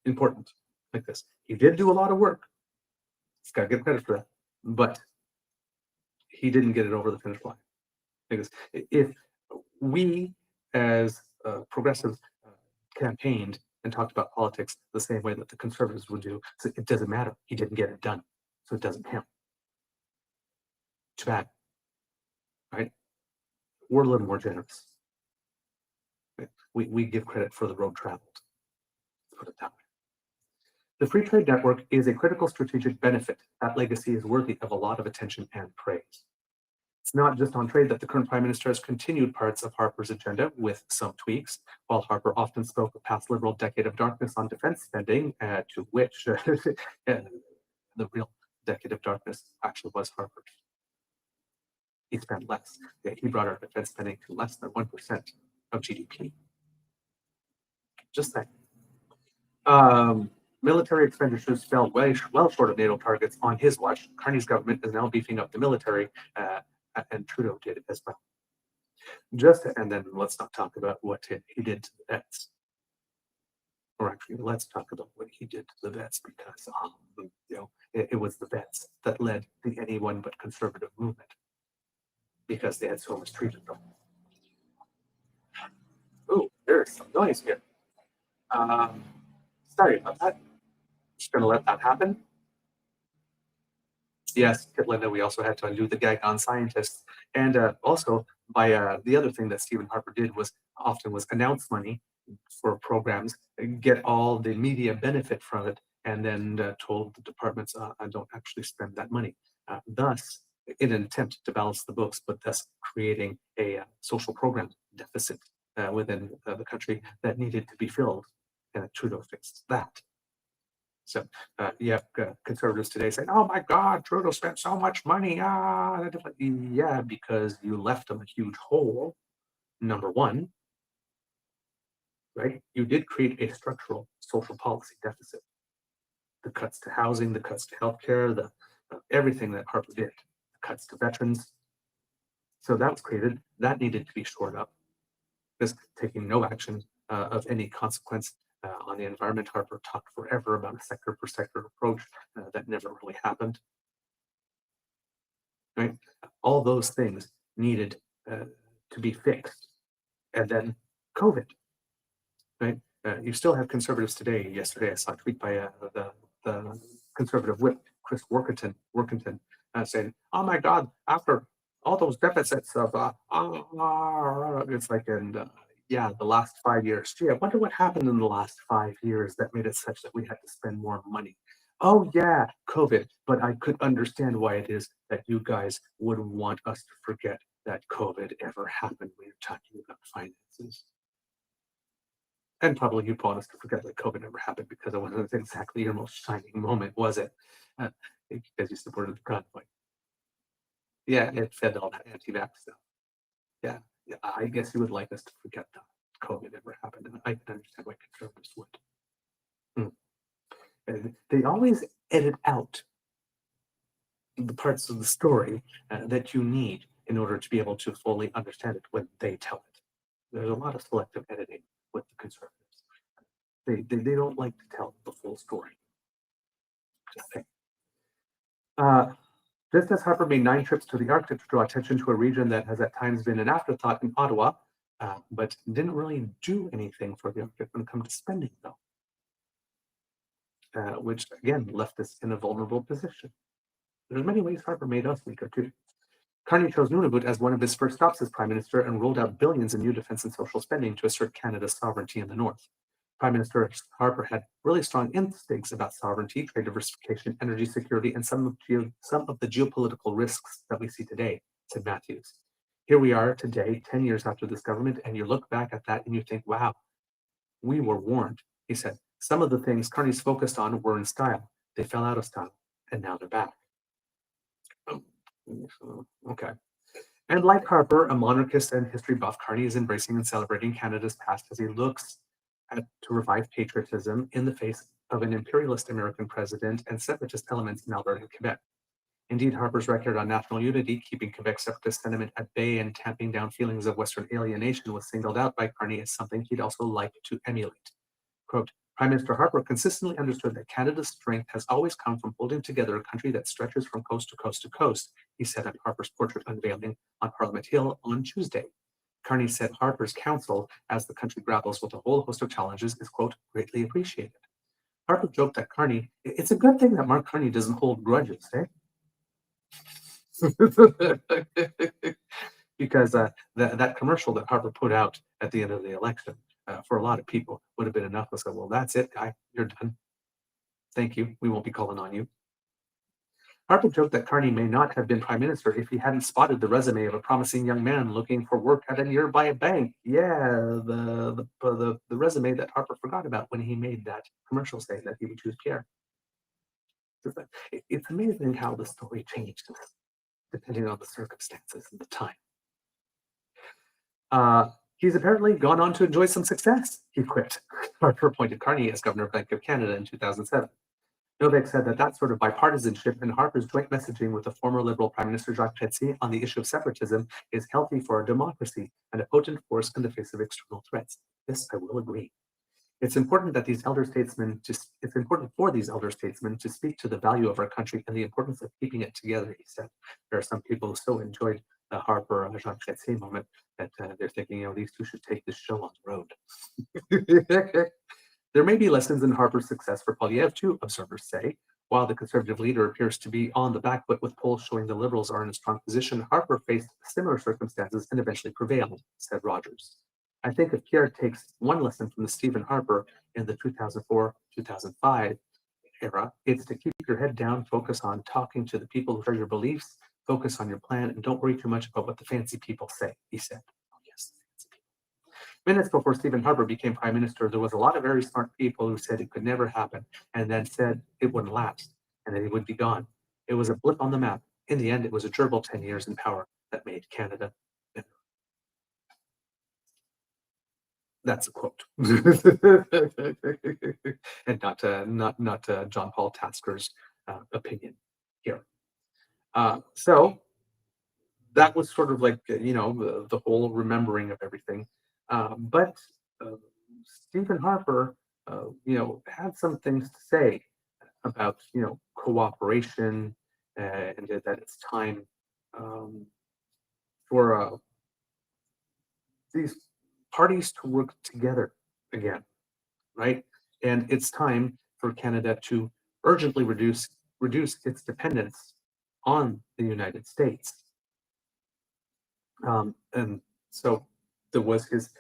Important, like this. He did do a lot of work. He's got to get credit for that, but he didn't get it over the finish line. Because if we as progressives campaigned and talked about politics the same way that the conservatives would do, so it doesn't matter. He didn't get it done, so it doesn't count. Too bad, right? We're a little more generous. We give credit for the road traveled. Let's put it that way. The free trade network is a critical strategic benefit. That legacy is worthy of a lot of attention and praise. It's not just on trade that the current Prime Minister has continued parts of Harper's agenda with some tweaks. While Harper often spoke of past Liberal decade of darkness on defense spending, to which the real decade of darkness actually was Harper's. He spent less. He brought our defense spending to less than 1% of GDP. Just saying. Military expenditures fell well short of NATO targets on his watch. Carney's government is now beefing up the military, and Trudeau did as well. And then let's not talk about what he did to the vets. Or actually, let's talk about what he did to the vets, because it was the vets that led the anyone but conservative movement, because they had so mistreated them. Oh, there's some noise here. Sorry about that. Just going to let that happen. Yes, Linda, we also had to undo the gag on scientists. And also, by the other thing that Stephen Harper did was announce money for programs, get all the media benefit from it, and then told the departments, I don't actually spend that money. Thus, in an attempt to balance the books, but thus creating a social program deficit within the country that needed to be filled. And Trudeau fixed that. So you have conservatives today saying, oh my God, Trudeau spent so much money. Yeah, because you left them a huge hole, number one, right? You did create a structural social policy deficit. The cuts to housing, the cuts to healthcare, everything that Harper did, the cuts to veterans. So that was created. That needed to be shored up. This taking no action of any consequence on the environment. Harper talked forever about a sector per sector approach that never really happened. Right? All those things needed to be fixed. And then COVID. Right? You still have conservatives today. Yesterday, I saw a tweet by the conservative whip, Chris Workington, saying, "Oh my God! After all those deficits of it's like, and yeah, the last 5 years. Gee, I wonder what happened in the last 5 years that made it such that we had to spend more money. Oh yeah, COVID. But I could understand why it is that you guys would want us to forget that COVID ever happened when you're talking about finances. And probably you want us to forget that COVID never happened because it wasn't exactly your most shining moment, was it? Because you supported the convoy. Yeah, it fed all that anti-vax stuff. Yeah, I guess you would like us to forget that COVID ever happened, and I can understand why conservatives would. And they always edit out the parts of the story that you need in order to be able to fully understand it when they tell it. There's a lot of selective editing with the conservatives. They don't like to tell the full story. Just saying. Just as Harper made 9 trips to the Arctic to draw attention to a region that has at times been an afterthought in Ottawa, but didn't really do anything for the Arctic when it comes to spending, though, which again left us in a vulnerable position. There's many ways Harper made us weaker too. Carney chose Nunavut as one of his first stops as Prime Minister and rolled out billions in new defense and social spending to assert Canada's sovereignty in the North. Prime Minister Harper had really strong instincts about sovereignty, trade diversification, energy security, and some of the geopolitical risks that we see today, said Matthews. Here we are today, 10 years after this government, and you look back at that and you think, wow, we were warned, he said. Some of the things Carney's focused on were in style. They fell out of style, and now they're back. Okay. And like Harper, a monarchist and history buff, Carney is embracing and celebrating Canada's past as he looks to revive patriotism in the face of an imperialist American president and separatist elements in Alberta and Quebec. Indeed, Harper's record on national unity, keeping Quebec separatist sentiment at bay and tamping down feelings of Western alienation was singled out by Carney as something he'd also like to emulate. Quote, Prime Minister Harper consistently understood that Canada's strength has always come from holding together a country that stretches from coast to coast to coast, he said at Harper's portrait unveiling on Parliament Hill on Tuesday. Carney said Harper's counsel, as the country grapples with a whole host of challenges, is, quote, greatly appreciated. Harper joked that Carney, it's a good thing that Mark Carney doesn't hold grudges, eh? Because that commercial that Harper put out at the end of the election, for a lot of people, would have been enough to say, well, that's it, guy, you're done. Thank you, we won't be calling on you. Harper joked that Carney may not have been prime minister if he hadn't spotted the resume of a promising young man looking for work at a nearby bank. Yeah, the resume that Harper forgot about when he made that commercial saying that he would choose Pierre. It's amazing how the story changed depending on the circumstances and the time. He's apparently gone on to enjoy some success, he quipped. Harper appointed Carney as governor of Bank of Canada in 2007. Novak said that sort of bipartisanship and Harper's joint messaging with the former Liberal Prime Minister Jacques Chrétien on the issue of separatism is healthy for our democracy and a potent force in the face of external threats. This I will agree. It's important for these elder statesmen to speak to the value of our country and the importance of keeping it together, he said. There are some people who so enjoyed the Harper Jacques Chrétien moment that they're thinking, these two should take this show on the road. There may be lessons in Harper's success for Poilièvre too, observers say. While the Conservative leader appears to be on the back foot with polls showing the Liberals are in a strong position, Harper faced similar circumstances and eventually prevailed, said Rogers. I think if Pierre takes one lesson from the Stephen Harper in the 2004-2005 era, it's to keep your head down, focus on talking to the people who share your beliefs, focus on your plan, and don't worry too much about what the fancy people say, he said. Oh, yes, the fancy people. Minutes before Stephen Harper became prime minister, there was a lot of very smart people who said it could never happen, and then said it wouldn't last, and that he would be gone. It was a blip on the map. In the end, it was a durable 10 years in power that made Canada better. That's a quote, and not John Paul Tasker's opinion here. So that was sort of like the whole remembering of everything. But Stephen Harper, had some things to say about cooperation and that it's time for these parties to work together again, right? And it's time for Canada to urgently reduce its dependence on the United States. And so there was his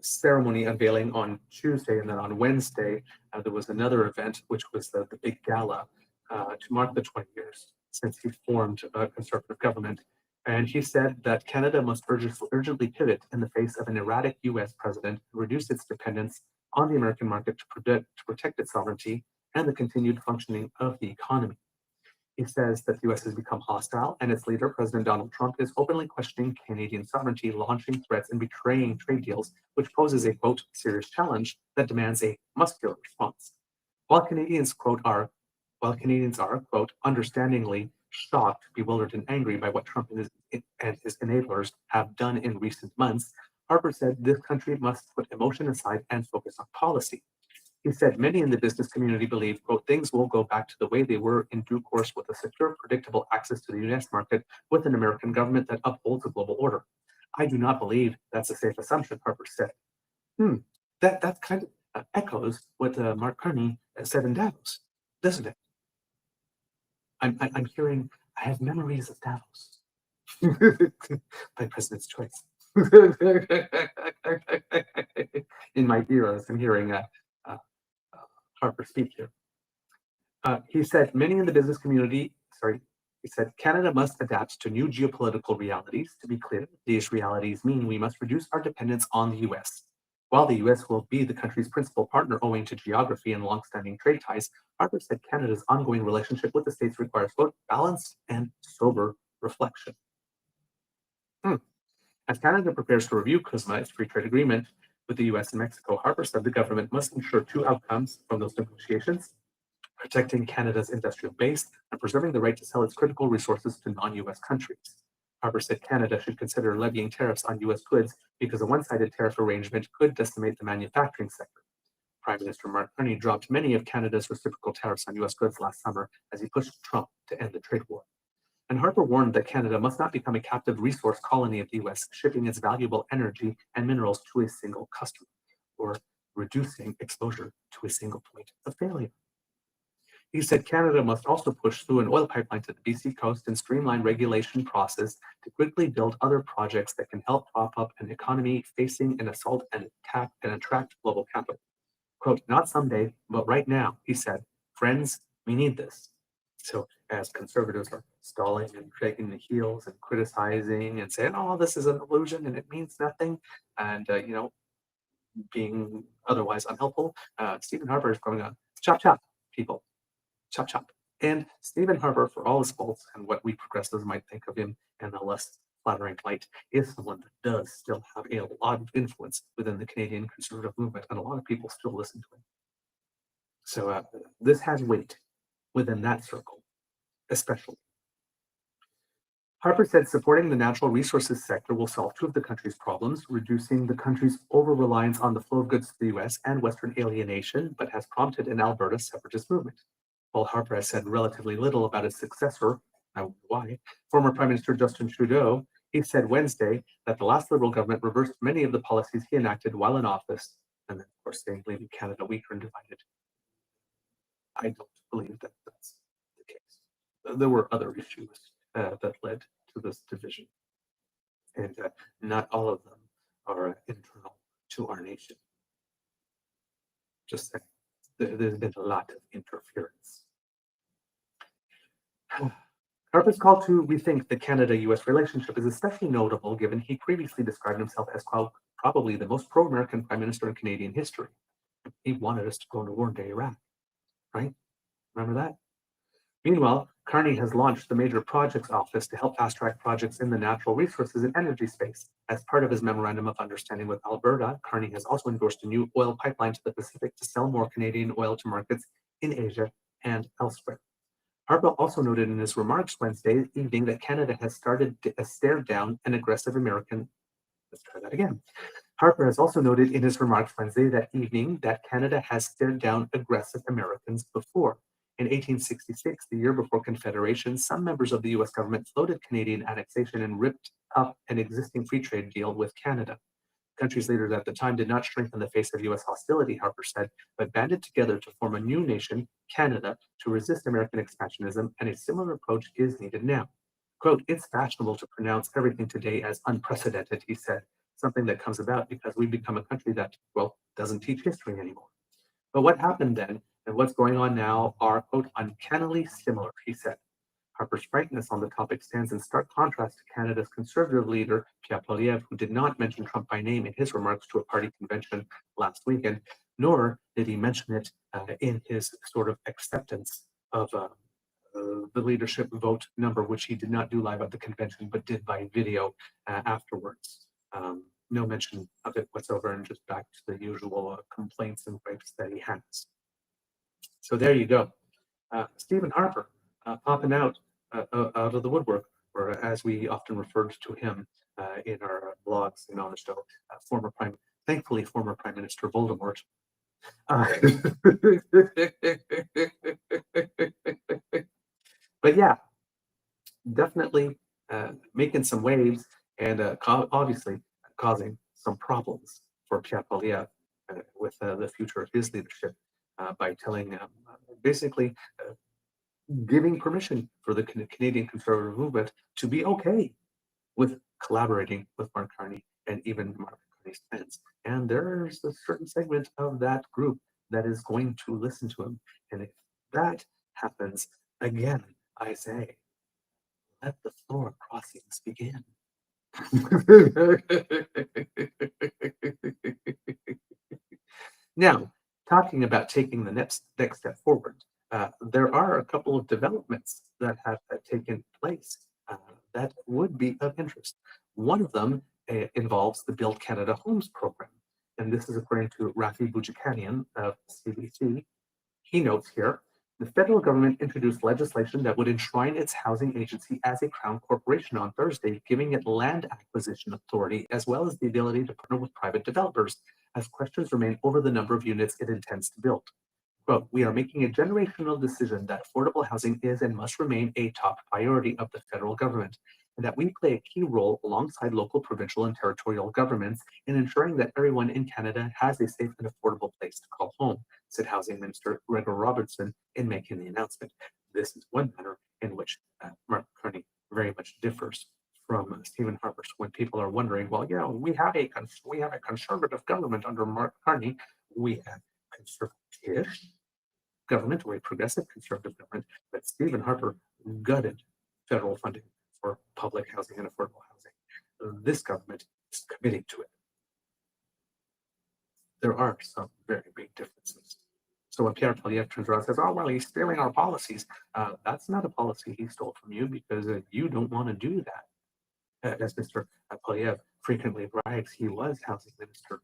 ceremony unveiling on Tuesday, and then on Wednesday there was another event, which was the big gala to mark the 20 years since he formed a conservative government And he said that Canada must urgently pivot in the face of an erratic US president and reduce its dependence on the American market to protect its sovereignty and the continued functioning of the economy. He says that the US has become hostile, and its leader, President Donald Trump, is openly questioning Canadian sovereignty, launching threats and betraying trade deals, which poses a, quote, serious challenge that demands a muscular response. While Canadians, quote, while Canadians are, quote, understandingly shocked, bewildered, and angry by what Trump and his enablers have done in recent months, Harper said this country must put emotion aside and focus on policy. He said many in the business community believe, quote, things will go back to the way they were in due course with a secure, predictable access to the US market with an American government that upholds a global order. I do not believe that's a safe assumption, Harper said. That kind of echoes what Mark Carney said in Davos, doesn't it? I'm hearing, I have memories of Davos by President's Choice. In my ears, I'm hearing Harper speak here. He said, many in the business community, he said, Canada must adapt to new geopolitical realities. To be clear, these realities mean we must reduce our dependence on the US. While the US will be the country's principal partner owing to geography and longstanding trade ties, Harper said Canada's ongoing relationship with the States requires both balanced and sober reflection. As Canada prepares to review CUSMA, its free trade agreement with the US and Mexico, Harper said the government must ensure two outcomes from those negotiations: protecting Canada's industrial base and preserving the right to sell its critical resources to non-US countries. Harper said Canada should consider levying tariffs on US goods because a one-sided tariff arrangement could decimate the manufacturing sector. Prime Minister Mark Carney dropped many of Canada's reciprocal tariffs on US goods last summer as he pushed Trump to end the trade war. And Harper warned that Canada must not become a captive resource colony of the US, shipping its valuable energy and minerals to a single customer, or reducing exposure to a single point of failure. He said Canada must also push through an oil pipeline to the BC coast and streamline regulation process to quickly build other projects that can help prop up an economy facing an assault and attack and attract global capital. Quote, not someday, but right now, he said, friends, we need this. So as conservatives are stalling and dragging the heels and criticizing and saying, oh, this is an illusion and it means nothing, and, being otherwise unhelpful, Stephen Harper is going on, chop, chop, people. Chop, chop. And Stephen Harper, for all his faults and what we progressives might think of him in a less flattering light, is someone that does still have a lot of influence within the Canadian conservative movement, and a lot of people still listen to him. So this has weight within that circle, especially. Harper said supporting the natural resources sector will solve two of the country's problems, reducing the country's over-reliance on the flow of goods to the US and Western alienation, but has prompted an Alberta separatist movement. While Harper has said relatively little about his successor, why, former Prime Minister Justin Trudeau, he said Wednesday that the last Liberal government reversed many of the policies he enacted while in office, and then, of course, they leaving Canada weaker and divided. I don't believe that that's the case. There were other issues that led to this division, and not all of them are internal to our nation. Just saying, there's been a lot of interference. Harper's call to rethink the Canada-US relationship is especially notable given he previously described himself as probably the most pro-American prime minister in Canadian history. He wanted us to go into war in Iraq, right? Remember that? Meanwhile, Carney has launched the Major Projects Office to help fast-track projects in the natural resources and energy space. As part of his memorandum of understanding with Alberta, Carney has also endorsed a new oil pipeline to the Pacific to sell more Canadian oil to markets in Asia and elsewhere. Harper also noted in his remarks Wednesday evening that Canada has started to stare down an aggressive American. Let's try that again. Harper has also noted in his remarks Wednesday that evening that Canada has stared down aggressive Americans before. In 1866, the year before Confederation, some members of the US government floated Canadian annexation and ripped up an existing free trade deal with Canada. Countries' leaders at the time did not shrink in the face of US hostility, Harper said, but banded together to form a new nation, Canada, to resist American expansionism, and a similar approach is needed now. Quote, it's fashionable to pronounce everything today as unprecedented, he said, something that comes about because we become a country that, well, doesn't teach history anymore. But what happened then and what's going on now are, quote, uncannily similar, he said. Harper's frankness on the topic stands in stark contrast to Canada's Conservative leader, Pierre, who did not mention Trump by name in his remarks to a party convention last weekend, nor did he mention it in his sort of acceptance of the leadership vote number, which he did not do live at the convention, but did by video afterwards. No mention of it whatsoever, and just back to the usual complaints and gripes that he has. So there you go. Stephen Harper popping out of the woodwork, or as we often referred to him in our blogs and on the show, thankfully former Prime Minister Voldemort. But yeah, definitely making some waves and obviously causing some problems for Pierre with the future of his leadership by telling basically giving permission for the Canadian Conservative movement to be okay with collaborating with Mark Carney and even Mark Carney's plans. And there's a certain segment of that group that is going to listen to him. And if that happens again, I say, let the floor crossings begin. Now, talking about taking the next step forward, there are a couple of developments that have taken place that would be of interest. One of them involves the Build Canada Homes program. And this is according to Rafi Boudjikanian of CBC. He notes here, the federal government introduced legislation that would enshrine its housing agency as a crown corporation on Thursday, giving it land acquisition authority, as well as the ability to partner with private developers, as questions remain over the number of units it intends to build. Quote, we are making a generational decision that affordable housing is and must remain a top priority of the federal government, and that we play a key role alongside local, provincial, and territorial governments in ensuring that everyone in Canada has a safe and affordable place to call home, said Housing Minister Gregor Robertson in making the announcement. This is one matter in which Mark Carney very much differs from Stephen Harper. When people are wondering, well, yeah, we have a conservative government under Mark Carney. We have conservative government, or a progressive conservative government, but Stephen Harper gutted federal funding for public housing and affordable housing. This government is committing to it. There are some very big differences. So when Pierre turns around and says, oh, well, he's stealing our policies, that's not a policy he stole from you, because you don't want to do that. As Mr. Poilièvre frequently brags, he was housing minister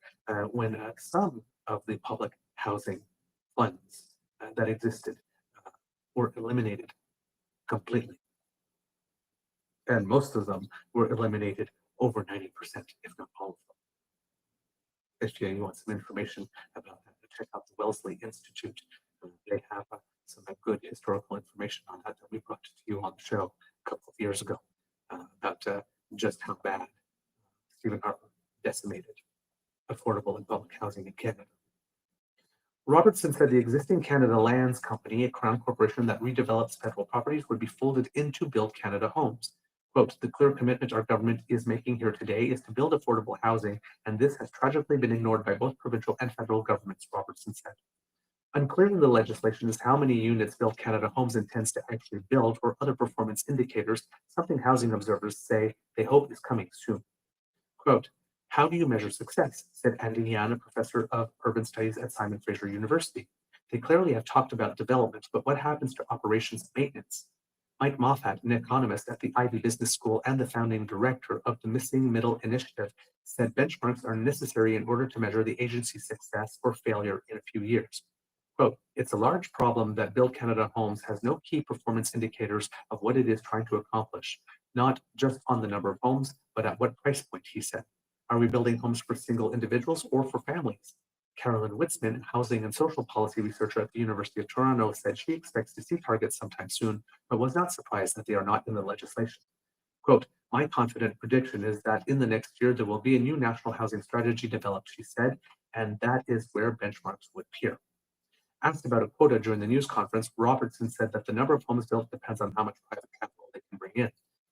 when some of the public housing funds that existed were eliminated completely. And most of them were eliminated over 90%, if not all of them. If you want some information about that, check out the Wellesley Institute. They have some good historical information on that we brought to you on the show a couple of years ago about just how bad Stephen Harper decimated affordable and public housing in Canada. Robertson said the existing Canada Lands Company, a crown corporation that redevelops federal properties, would be folded into Build Canada Homes. Quote, the clear commitment our government is making here today is to build affordable housing, and this has tragically been ignored by both provincial and federal governments, Robertson said. Unclear in the legislation is how many units Build Canada Homes intends to actually build, or other performance indicators, something housing observers say they hope is coming soon. Quote, how do you measure success, said Andy Yan, a professor of urban studies at Simon Fraser University. They clearly have talked about development, but what happens to operations and maintenance? Mike Moffat, an economist at the Ivey Business School and the founding director of the Missing Middle Initiative, said benchmarks are necessary in order to measure the agency's success or failure in a few years. Quote, it's a large problem that Build Canada Homes has no key performance indicators of what it is trying to accomplish, not just on the number of homes, but at what price point, he said. Are we building homes for single individuals or for families? Carolyn Witzman, housing and social policy researcher at the University of Toronto, said she expects to see targets sometime soon, but was not surprised that they are not in the legislation. Quote, my confident prediction is that in the next year, there will be a new national housing strategy developed, she said, and that is where benchmarks would appear. Asked about a quota during the news conference, Robertson said that the number of homes built depends on how much private capital they can bring in.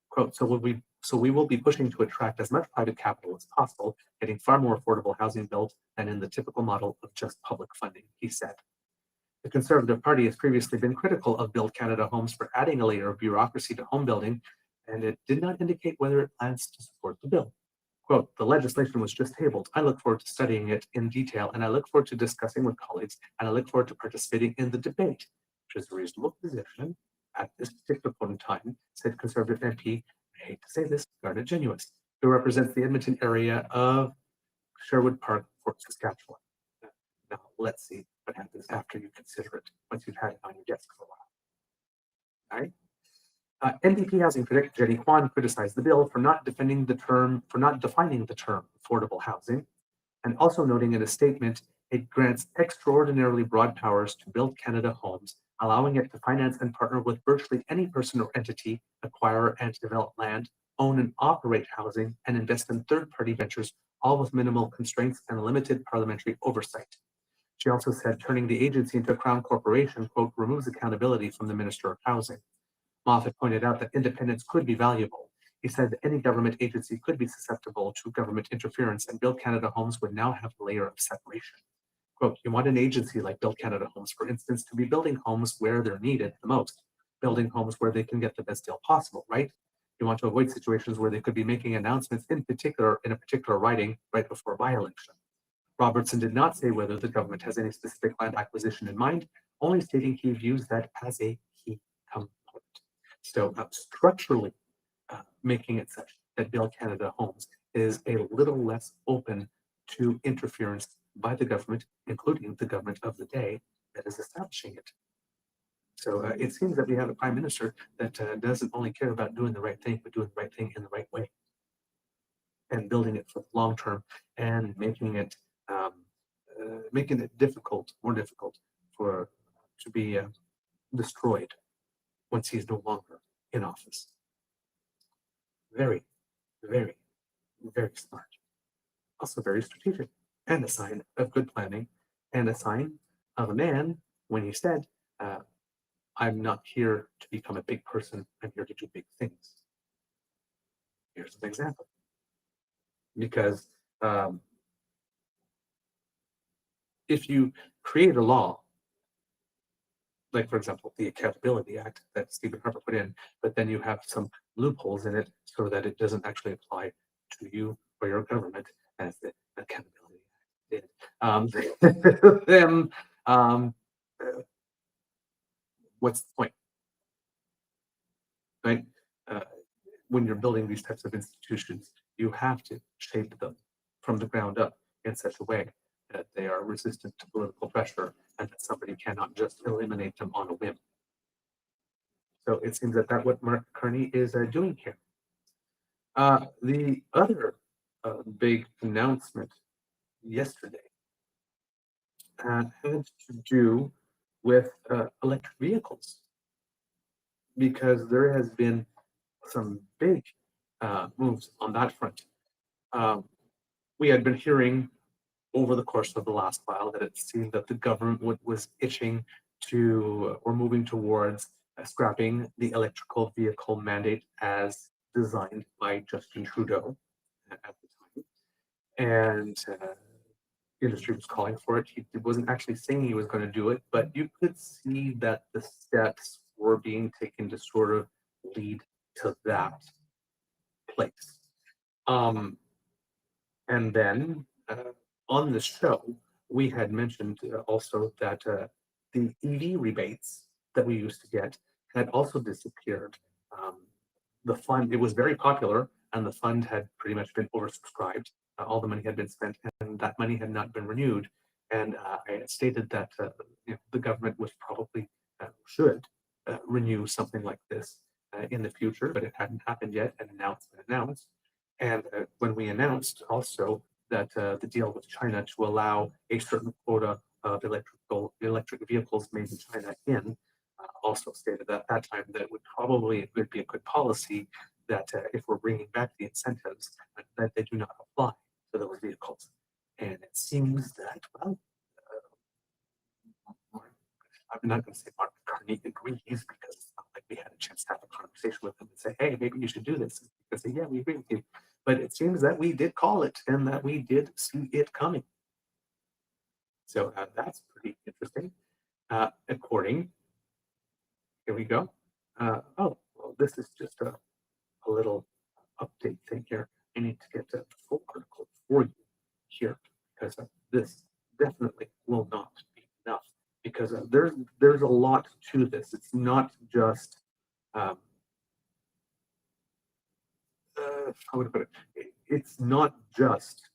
Quote, so we will be pushing to attract as much private capital as possible, getting far more affordable housing built than in the typical model of just public funding, he said. The Conservative Party has previously been critical of Build Canada Homes for adding a layer of bureaucracy to home building, and it did not indicate whether it plans to support the bill. Quote, the legislation was just tabled. I look forward to studying it in detail, and I look forward to discussing with colleagues, and I look forward to participating in the debate, which is a reasonable position at this particular point in time, said Conservative MP, I hate to say this, Garnet Genuous, who represents the Edmonton area of Sherwood Park, Fort Saskatchewan. Now, let's see what happens after you consider it, once you've had it on your desk for a while. All right. NDP Housing Critic Jenny Kwan criticized the bill for not defining the term affordable housing, and also noting in a statement it grants extraordinarily broad powers to Build Canada Homes, allowing it to finance and partner with virtually any person or entity, acquire and develop land, own and operate housing, and invest in third-party ventures, all with minimal constraints and limited parliamentary oversight. She also said turning the agency into a Crown corporation, quote, removes accountability from the Minister of Housing. Moffat pointed out that independence could be valuable. He said that any government agency could be susceptible to government interference, and Build Canada Homes would now have a layer of separation. Quote, you want an agency like Build Canada Homes, for instance, to be building homes where they're needed the most, building homes where they can get the best deal possible, right? You want to avoid situations where they could be making announcements in a particular riding right before a by-election. Robertson did not say whether the government has any specific land acquisition in mind, only stating he views that as a key component. So structurally making it such that Build Canada Homes is a little less open to interference by the government, including the government of the day that is establishing it. So it seems that we have a prime minister that doesn't only care about doing the right thing, but doing the right thing in the right way and building it for the long term and making it more difficult to be destroyed once he's no longer in office. Very, very, very smart. Also very strategic, and a sign of good planning, and a sign of a man when he said, I'm not here to become a big person, I'm here to do big things. Here's an example. Because if you create a law, like for example, the Accountability Act that Stephen Harper put in, but then you have some loopholes in it so that it doesn't actually apply to you or your government as the Accountability Act did. Then what's the point, right? When you're building these types of institutions, you have to shape them from the ground up in such a way that they are resistant to political pressure and that somebody cannot just eliminate them on a whim. So it seems that that's what Mark Carney is doing here. The other big announcement yesterday had to do with electric vehicles, because there has been some big moves on that front. We had been hearing over the course of the last while that it seemed that the government was itching to or moving towards scrapping the electrical vehicle mandate as designed by Justin Trudeau at the time. And industry was calling for it. He wasn't actually saying he was going to do it, but you could see that the steps were being taken to sort of lead to that place. And then on the show, we had mentioned also that the EV rebates that we used to get had also disappeared. The fund, it was very popular, and the fund had pretty much been oversubscribed. All the money had been spent, and that money had not been renewed. And I had stated that the government was probably should renew something like this in the future, but it hadn't happened yet. An announcement announced. And when we announced also that the deal with China to allow a certain quota of electric vehicles made in China also stated at that time that it would be a good policy that if we're bringing back the incentives, that they do not apply to those vehicles. And it seems that, well, I'm not going to say Mark Carney agrees, because it's not like we had a chance to have a conversation with him and say, hey, maybe you should do this. Because yeah, we agree with you. But it seems that we did call it and that we did see it coming. So that's pretty interesting. According, here we go. Oh, well, this is just a little update thing here. I need to get the full article for you here because this definitely will not be enough because there's a lot to this. It's not just how would I put it? It's not just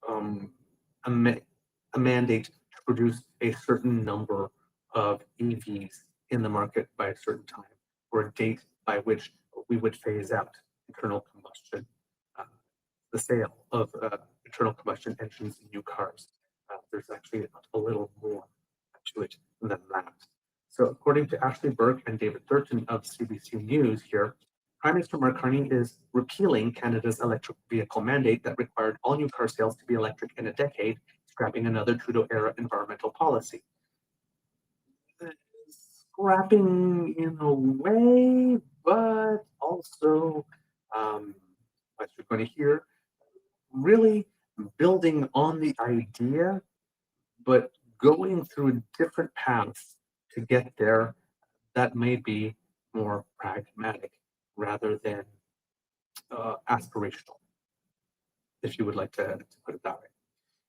a mandate to produce a certain number of EVs in the market by a certain time or a date by which we would phase out internal combustion, the sale of internal combustion engines in new cars. There's actually a little more to it than that. So according to Ashley Burke and David Thurton of CBC News here, Prime Minister Mark Carney is repealing Canada's electric vehicle mandate that required all new car sales to be electric in a decade, scrapping another Trudeau-era environmental policy. Scrapping in a way, but also, as you're going to hear, really building on the idea, but going through a different path to get there that may be more pragmatic rather than aspirational, if you would like to put it that way.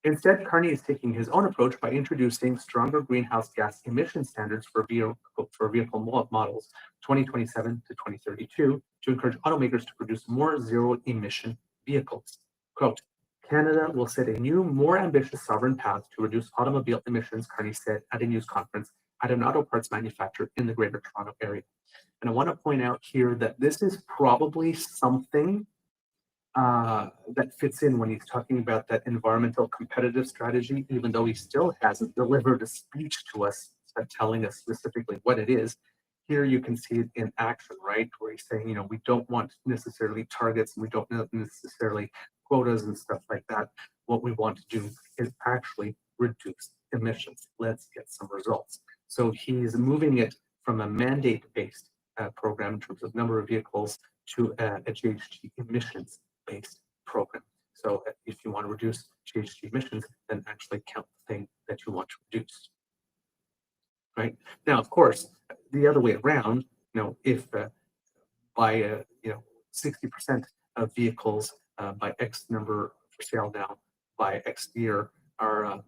Instead, Carney is taking his own approach by introducing stronger greenhouse gas emission standards for vehicle models 2027 to 2032 to encourage automakers to produce more zero-emission vehicles. Quote, Canada will set a new, more ambitious sovereign path to reduce automobile emissions, Carney said at a news conference at an auto parts manufacturer in the Greater Toronto area. And I want to point out here that this is probably something that fits in when he's talking about that environmental competitive strategy, even though he still hasn't delivered a speech to us telling us specifically what it is. Here you can see it in action, right? Where he's saying, you know, we don't want necessarily targets, and we don't necessarily quotas and stuff like that. What we want to do is actually reduce emissions. Let's get some results. So he's moving it from a mandate-based program in terms of number of vehicles to a GHG emissions-based program. So if you want to reduce GHG emissions, then actually count the thing that you want to reduce. Right now, of course, the other way around, you know, if by 60% of vehicles by X number for sale now by X year are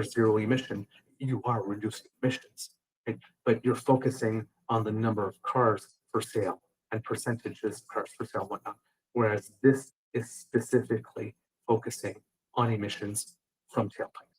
zero emission, you are reducing emissions, right? But you're focusing on the number of cars for sale and percentages of cars for sale and whatnot, whereas this is specifically focusing on emissions from tailpipe.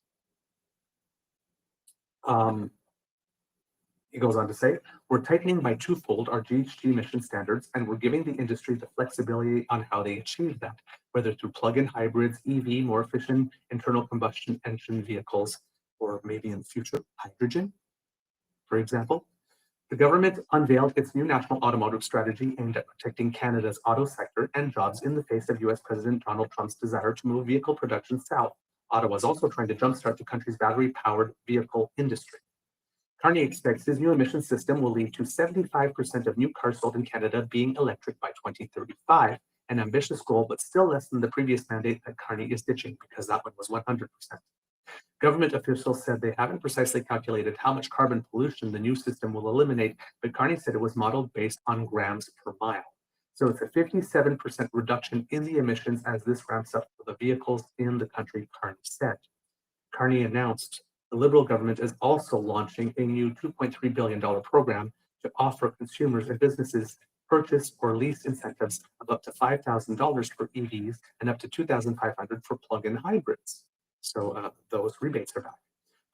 He goes on to say, we're tightening by twofold our GHG emission standards, and we're giving the industry the flexibility on how they achieve that, whether through plug-in hybrids, EV, more efficient internal combustion engine vehicles, or maybe in the future, hydrogen, for example. The government unveiled its new national automotive strategy aimed at protecting Canada's auto sector and jobs in the face of US President Donald Trump's desire to move vehicle production south. Ottawa is also trying to jumpstart the country's battery-powered vehicle industry. Carney expects his new emission system will lead to 75% of new cars sold in Canada being electric by 2035, an ambitious goal, but still less than the previous mandate that Carney is ditching because that one was 100%. Government officials said they haven't precisely calculated how much carbon pollution the new system will eliminate, but Carney said it was modeled based on grams per mile. So it's a 57% reduction in the emissions as this ramps up for the vehicles in the country, Carney said. Carney announced the Liberal government is also launching a new $2.3 billion program to offer consumers and businesses purchase or lease incentives of up to $5,000 for EVs and up to $2,500 for plug-in hybrids. So those rebates are back.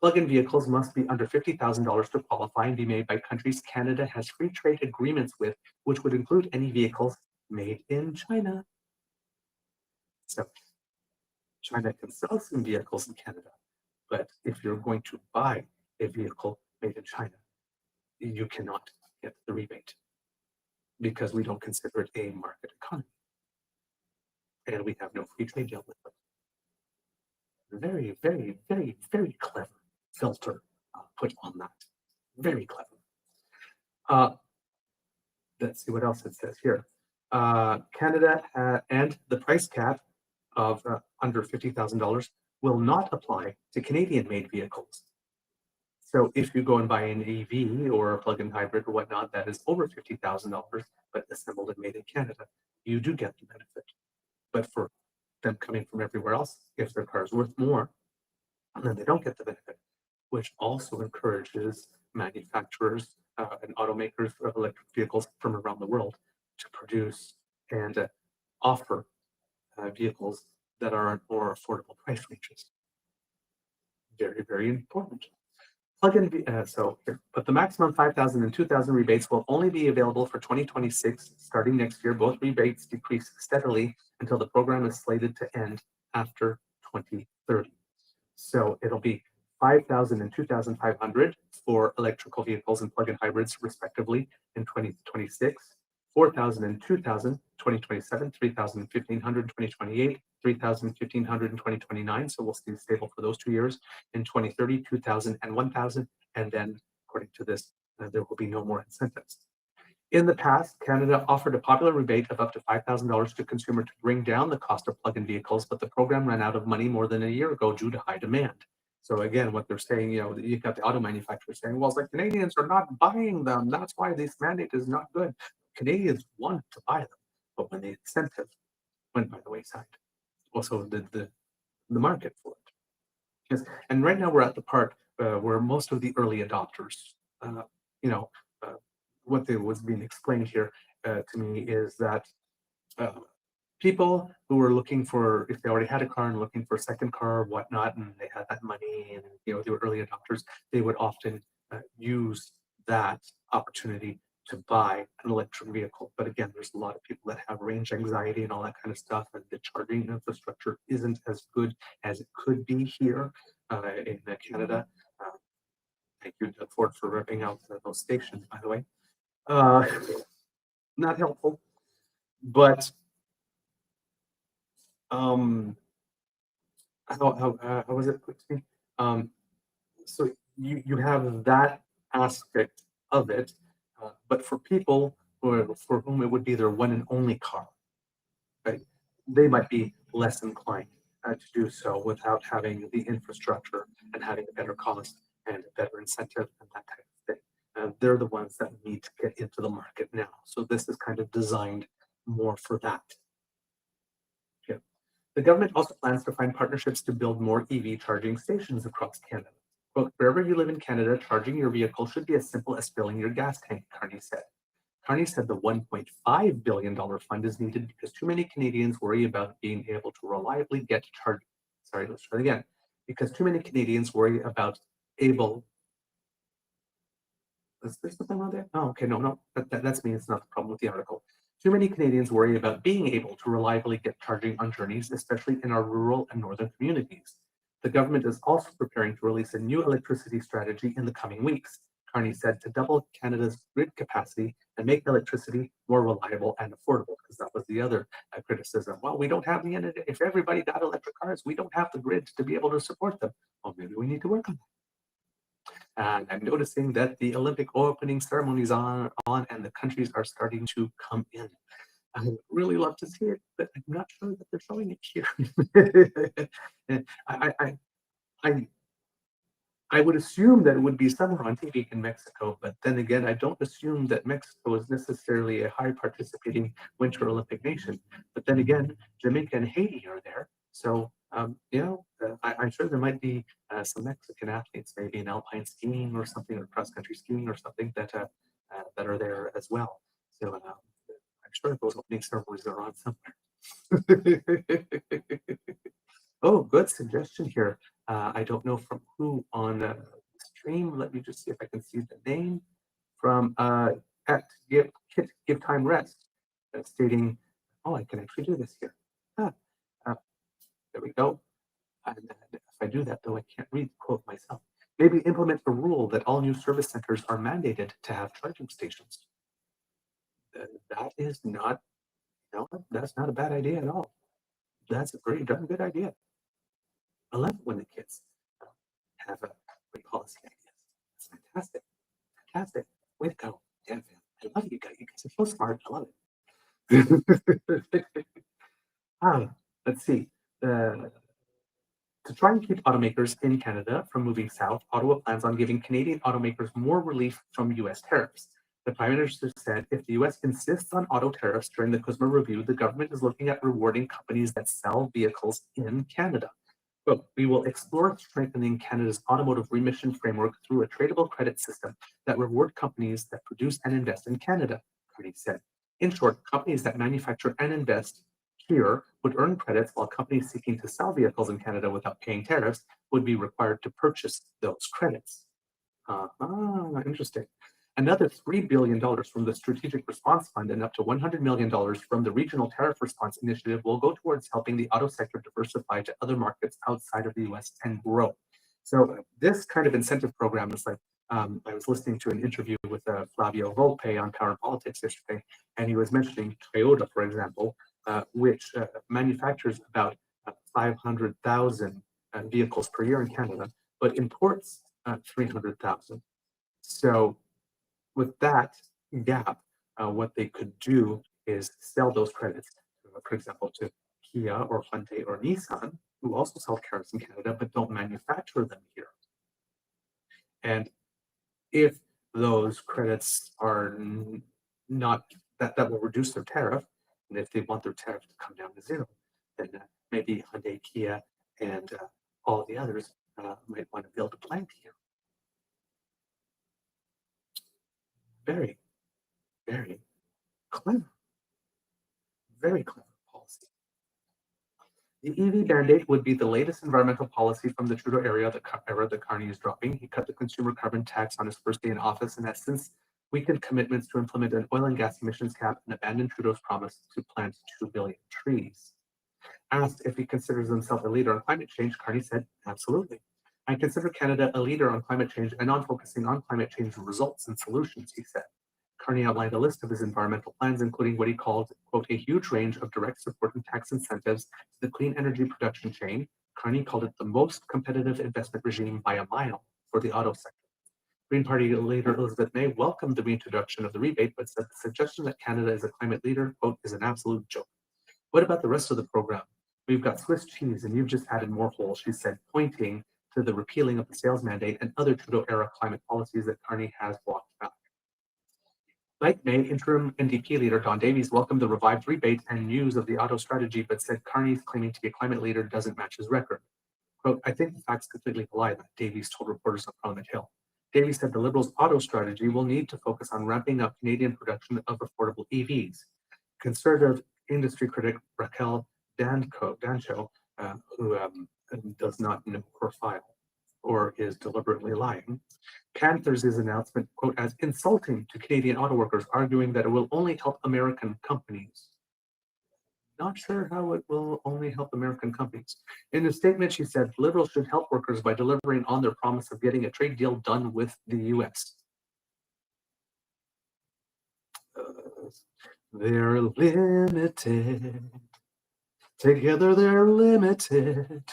Plug-in vehicles must be under $50,000 to qualify and be made by countries Canada has free trade agreements with, which would include any vehicles made in China. So China can sell some vehicles in Canada, but if you're going to buy a vehicle made in China, you cannot get the rebate because we don't consider it a market economy. And we have no free trade deal with them. Very, very, very, very clever filter put on that. Very clever. Let's see what else it says here. Canada and the price cap of under $50,000 will not apply to Canadian-made vehicles. So if you go and buy an EV or a plug-in hybrid or whatnot that is over $50,000, but assembled and made in Canada, you do get the benefit. But for them coming from everywhere else, if their car is worth more, then they don't get the benefit, which also encourages manufacturers and automakers of electric vehicles from around the world to produce and offer vehicles that are at more affordable price ranges. Very, very important. Plug-in, but the maximum 5,000 and 2,000 rebates will only be available for 2026. Starting next year, both rebates decrease steadily until the program is slated to end after 2030. So it'll be 5,000 and 2,500 for electrical vehicles and plug-in hybrids, respectively, in 2026. 4,000 and 2,000, 2027, 3,000 and 1,500, 2028, 3,000 and 1,500 in 2029. So we'll stay stable for those 2 years. In 2030, 2,000 and 1,000. And then, according to this, there will be no more incentives. In the past, Canada offered a popular rebate of up to $5,000 to consumer to bring down the cost of plug-in vehicles, but the program ran out of money more than a year ago due to high demand. So again, what they're saying, you've got the auto manufacturers saying, well, it's like Canadians are not buying them. That's why this mandate is not good. Canadians want to buy them, but when the incentive went by the wayside, also the market for it. Yes, and right now we're at the part where most of the early adopters, what was being explained here to me is that people who were looking for, if they already had a car and looking for a second car or whatnot, and they had that money and they were early adopters, they would often use that opportunity to buy an electric vehicle. But again, there's a lot of people that have range anxiety and all that kind of stuff, and the charging infrastructure isn't as good as it could be here in Canada. Thank you, Ford, for ripping out those stations, by the way. Not helpful, but how was it put to me? So you have that aspect of it, but for people for whom it would be their one and only car, right? They might be less inclined to do so without having the infrastructure and having a better cost and a better incentive and that type of thing. They're the ones that need to get into the market now. So this is kind of designed more for that. Yeah. The government also plans to find partnerships to build more EV charging stations across Canada. Quote, wherever you live in Canada, charging your vehicle should be as simple as filling your gas tank, Carney said. Carney said the $1.5 billion fund is needed because too many Canadians worry about being able to reliably get charging. Sorry, let's try it again. Because too many Canadians worry about able. Is there something wrong there? Oh, okay, no, that's me. It's not the problem with the article. Too many Canadians worry about being able to reliably get charging on journeys, especially in our rural and northern communities. The government is also preparing to release a new electricity strategy in the coming weeks, Carney said, to double Canada's grid capacity and make electricity more reliable and affordable, because that was the other criticism. Well, we don't have the energy. If everybody got electric cars, we don't have the grid to be able to support them. Well, maybe we need to work on that. And I'm noticing that the Olympic opening ceremony is on and the countries are starting to come in. I would really love to see it, but I'm not sure that they're showing it here. I would assume that it would be somewhere on TV in Mexico, but then again, I don't assume that Mexico is necessarily a high participating Winter Olympic nation. But then again, Jamaica and Haiti are there. So, I'm sure there might be some Mexican athletes, maybe in alpine skiing or something, or cross-country skiing or something that are there as well. So I'm sure those opening ceremonies are on somewhere. Oh, good suggestion here. I don't know from who on the stream. Let me just see if I can see the name from at Give Time Rest, stating, oh, I can actually do this here. There we go. And if I do that, though, I can't read the quote myself. Maybe implement a rule that all new service centers are mandated to have charging stations. That is not, that's not a bad idea at all. That's a pretty darn good idea. I love it when the kids have a great policy ideas. It's fantastic. Fantastic. Way to go. Yeah, man. I love you guys. You guys are so smart. I love it. Let's see. To To try and keep automakers in Canada from moving south, Ottawa plans on giving Canadian automakers more relief from U.S. tariffs. The Prime Minister said if the U.S. insists on auto tariffs during the CUSMA review, the government is looking at rewarding companies that sell vehicles in Canada. Quote, we will explore strengthening Canada's automotive remission framework through a tradable credit system that reward companies that produce and invest in Canada, Carney said. In short, companies that manufacture and invest here would earn credits, while companies seeking to sell vehicles in Canada without paying tariffs would be required to purchase those credits. Interesting. Another $3 billion from the Strategic Response Fund and up to $100 million from the Regional Tariff Response Initiative will go towards helping the auto sector diversify to other markets outside of the US and grow. So this kind of incentive program is like, I was listening to an interview with Flavio Volpe on Power and Politics yesterday, and he was mentioning Toyota, for example, which manufactures about 500,000 vehicles per year in Canada, but imports 300,000. So with that gap, what they could do is sell those credits, for example, to Kia or Hyundai or Nissan, who also sell cars in Canada but don't manufacture them here. And if those credits are not, that will reduce their tariff, and if they want their tariff to come down to zero, then maybe Hyundai, Kia, and all the others might want to build a plant here. Very, very clever. Very clever policy. The EV mandate would be the latest environmental policy from the Trudeau era that Carney is dropping. He cut the consumer carbon tax on his first day in office and has since weakened commitments to implement an oil and gas emissions cap and abandoned Trudeau's promise to plant 2 billion trees. Asked if he considers himself a leader on climate change, Carney said, absolutely. I consider Canada a leader on climate change and on focusing on climate change results and solutions, he said. Carney outlined a list of his environmental plans, including what he called, quote, a huge range of direct support and tax incentives to the clean energy production chain. Carney called it the most competitive investment regime by a mile for the auto sector. Green Party leader Elizabeth May welcomed the reintroduction of the rebate, but said the suggestion that Canada is a climate leader, quote, is an absolute joke. What about the rest of the program? We've got Swiss cheese and you've just added more holes, she said, pointing to the repealing of the sales mandate and other Trudeau-era climate policies that Carney has walked back. Like May, interim NDP leader Don Davies welcomed the revived rebate and news of the auto strategy, but said Carney's claiming to be a climate leader doesn't match his record. Quote, I think the facts completely belie that, Davies told reporters on Parliament Hill. Davies said the Liberals' auto strategy will need to focus on ramping up Canadian production of affordable EVs. Conservative industry critic Raquel Dancho, who does not know her file or is deliberately lying, canned Thursday's announcement, quote, as insulting to Canadian auto workers, arguing that it will only help American companies. Not sure how it will only help American companies. In a statement, she said Liberals should help workers by delivering on their promise of getting a trade deal done with the U.S. They're limited. Together they're limited.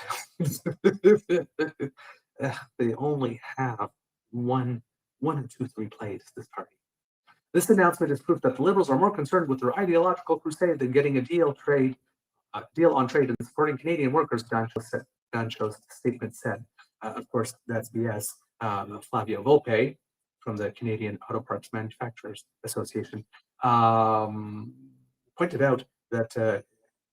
They only have one or two, three plays, this party. This announcement is proof that the Liberals are more concerned with their ideological crusade than getting a deal on trade and supporting Canadian workers, Dancho's statement said. Of course, that's BS. Flavio Volpe from the Canadian Auto Parts Manufacturers Association pointed out that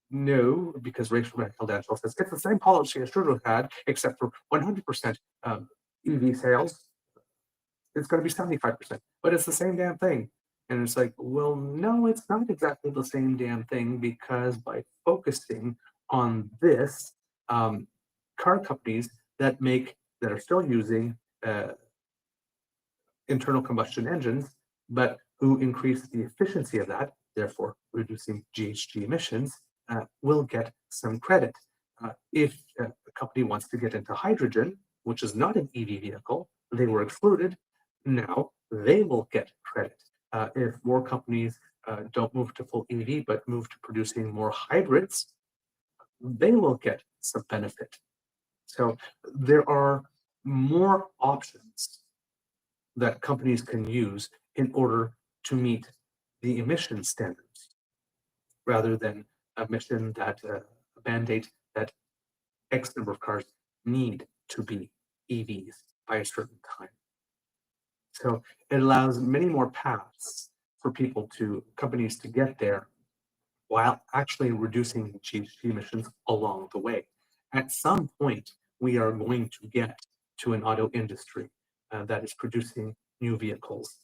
no, because Rachel Dancho says it's the same policy as Trudeau had, except for 100% EV sales. It's going to be 75%, but it's the same damn thing. And it's like, well, no, it's not exactly the same damn thing, because by focusing on this, car companies that are still using internal combustion engines, but who increase the efficiency of that, therefore reducing GHG emissions, will get some credit. If a company wants to get into hydrogen, which is not an EV vehicle, they were excluded. Now they will get credit. If more companies don't move to full EV but move to producing more hybrids, they will get some benefit. So there are more options that companies can use in order to meet the emission standards, rather than a mission that a mandate that X number of cars need to be EVs by a certain time. So it allows many more paths for companies to get there while actually reducing GHG emissions along the way. At some point, we are going to get to an auto industry that is producing new vehicles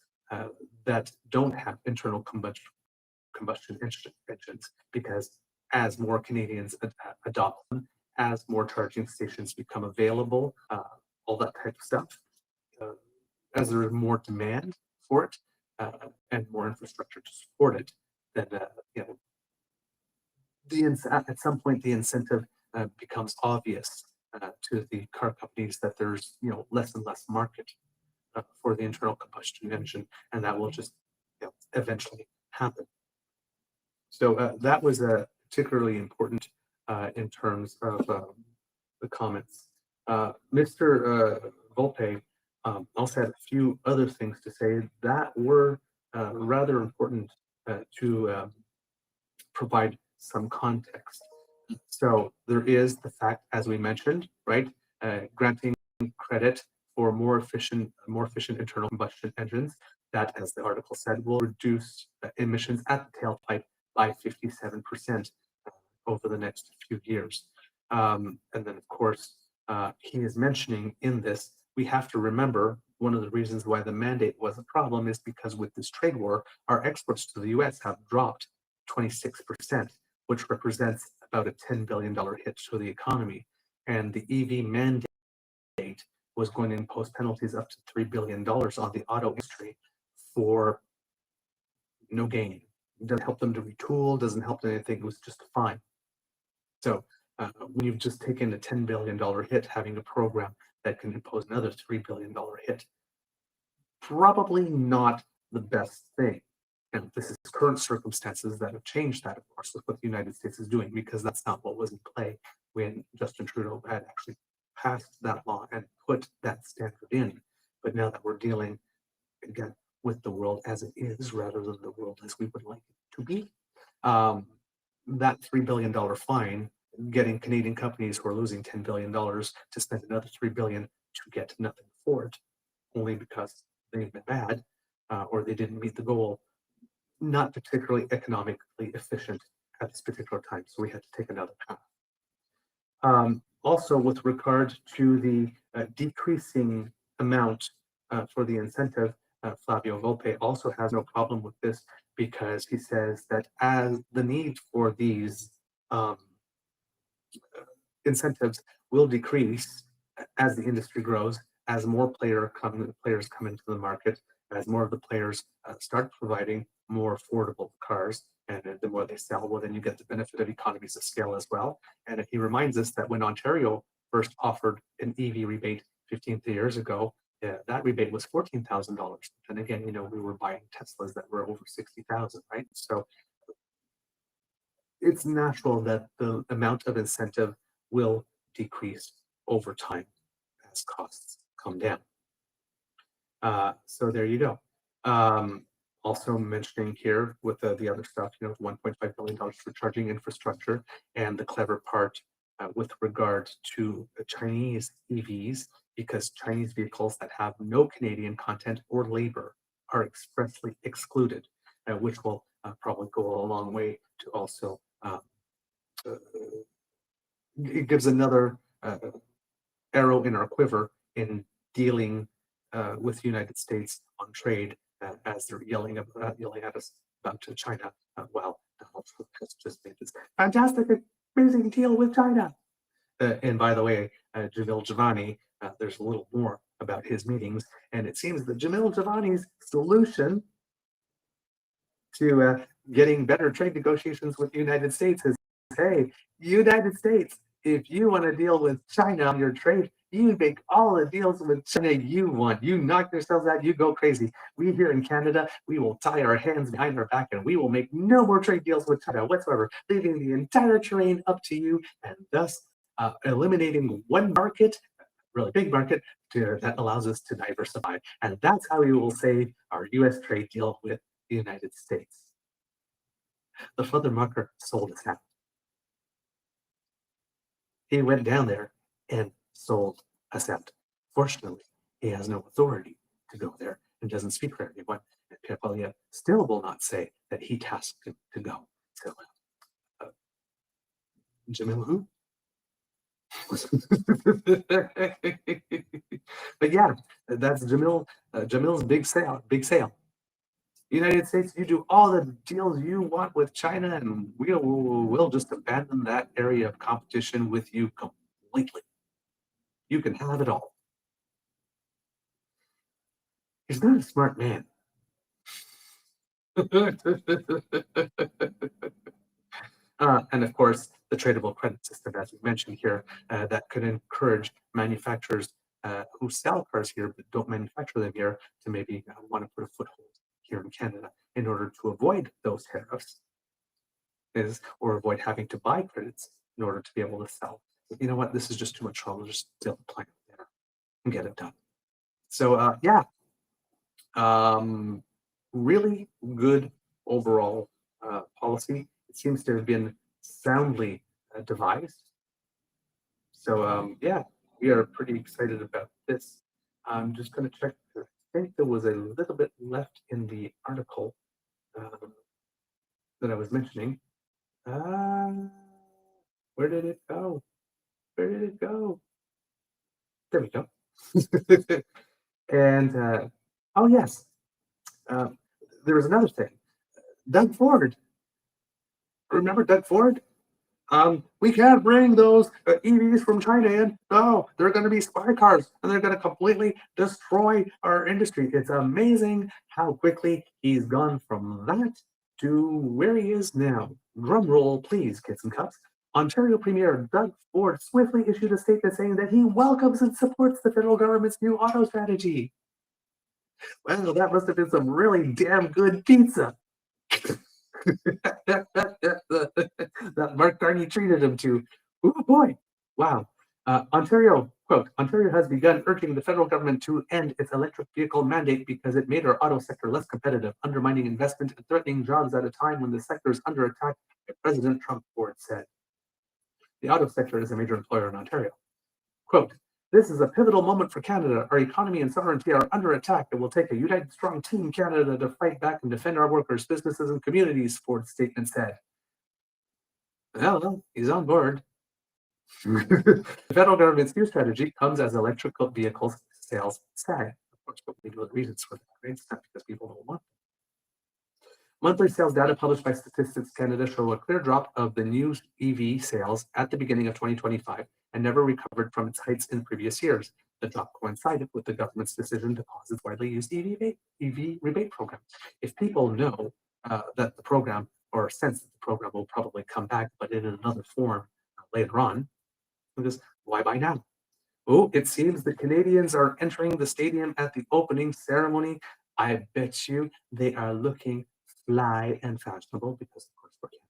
that don't have internal combustion engines, because as more Canadians adopt them, as more charging stations become available, all that type of stuff, as there is more demand for it and more infrastructure to support it, then at some point the incentive becomes obvious to the car companies that there's less and less market for the internal combustion engine, and that will just eventually happen. So that was particularly important in terms of the comments. Mr. Volpe also had a few other things to say that were rather important to provide some context. So there is the fact, as we mentioned, right, granting credit for more efficient internal combustion engines that, as the article said, will reduce emissions at the tailpipe by 57% over the next few years. And then, of course, he is mentioning in this, we have to remember one of the reasons why the mandate was a problem is because with this trade war, our exports to the US have dropped 26%, which represents about a $10 billion hit to the economy. And the EV mandate was going to impose penalties up to $3 billion on the auto industry for no gain. It doesn't help them to retool, doesn't help them anything, it was just a fine. So when you've just taken a $10 billion hit, having a program that can impose another $3 billion hit, probably not the best thing. And this is current circumstances that have changed that, of course, with what the United States is doing, because that's not what was in play when Justin Trudeau had actually passed that law and put that standard in. But now that we're dealing, again, with the world as it is rather than the world as we would like it to be, that $3 billion fine, getting Canadian companies who are losing $10 billion to spend another $3 billion to get nothing for it, only because they've been bad or they didn't meet the goal, not particularly economically efficient at this particular time. So we had to take another path. Also, with regard to the decreasing amount for the incentive, Flavio Volpe also has no problem with this, because he says that as the need for these incentives will decrease as the industry grows, as more players come into the market, as more of the players start providing more affordable cars, and the more they sell, well, then you get the benefit of economies of scale as well. And he reminds us that when Ontario first offered an EV rebate 15 years ago, that rebate was $14,000. And again, we were buying Teslas that were over 60,000, right? So it's natural that the amount of incentive will decrease over time as costs come down. So there you go. Also mentioning here with the other stuff, $1.5 billion for charging infrastructure, and the clever part with regard to Chinese EVs, because Chinese vehicles that have no Canadian content or labor are expressly excluded, which will probably go a long way to also it gives another arrow in our quiver in dealing with the United States on trade, as they're yelling at us about China. Well, Donald Trump has just made this fantastic, amazing deal with China. And by the way, Jamil Javani, there's a little more about his meetings, and it seems that Jamil Javani's solution to getting better trade negotiations with the United States is, hey, United States, if you want to deal with China on your trade, you make all the deals with China you want. You knock yourselves out, you go crazy. We here in Canada, we will tie our hands behind our back and we will make no more trade deals with China whatsoever, leaving the entire terrain up to you, and thus eliminating one market, really big market, that allows us to diversify. And that's how we will save our US trade deal with the United States. The Father Mucker sold us out. He went down there and sold assent. Fortunately, he has no authority to go there and doesn't speak for anyone. And Pierre Poilièvre still will not say that he tasked him to go. So, Jamil who? But yeah, that's Jamil's big sale. Big sale. United States, you do all the deals you want with China, and we'll just abandon that area of competition with you completely. You can have it all. He's not a smart man. And of course, the tradable credit system, as we mentioned here, that could encourage manufacturers who sell cars here but don't manufacture them here to maybe want to put a foothold here in Canada in order to avoid those tariffs, or avoid having to buy credits in order to be able to sell. You know what? This is just too much trouble. Just build a plan there and get it done. So yeah, really good overall policy. It seems to have been soundly devised. So yeah, we are pretty excited about this. I'm just going to check. I think there was a little bit left in the article that I was mentioning. Where did it go? Where did it go? There we go. And oh yes, there was another thing. Doug Ford. Remember Doug Ford? We can't bring those EVs from China in. No, they're going to be spy cars, and they're going to completely destroy our industry. It's amazing how quickly he's gone from that to where he is now. Drum roll, please, kids and cups. Ontario Premier Doug Ford swiftly issued a statement saying that he welcomes and supports the federal government's new auto strategy. Well, that must have been some really damn good pizza. That Mark Carney treated him to. Oh boy, wow. Ontario, quote, Ontario has begun urging the federal government to end its electric vehicle mandate because it made our auto sector less competitive, undermining investment and threatening jobs at a time when the sector is under attack, President Trump, Ford said. The auto sector is a major employer in Ontario. Quote, this is a pivotal moment for Canada. Our economy and sovereignty are under attack. It will take a united, strong team Canada to fight back and defend our workers, businesses, and communities, Ford's statement said. Well, he's on board. The federal government's new strategy comes as electrical vehicles sales sag. Of course, but we know the reasons for that, right? It's not because people don't want them. Monthly sales data published by Statistics Canada show a clear drop of the new EV sales at the beginning of 2025 and never recovered from its heights in previous years. The drop coincided with the government's decision to pause its widely used EV rebate program. If people know that the program, or sense that the program will probably come back, but in another form later on, because why buy now? Oh, it seems the Canadians are entering the stadium at the opening ceremony. I bet you they are looking fly and fashionable because, of course, we're Canadian.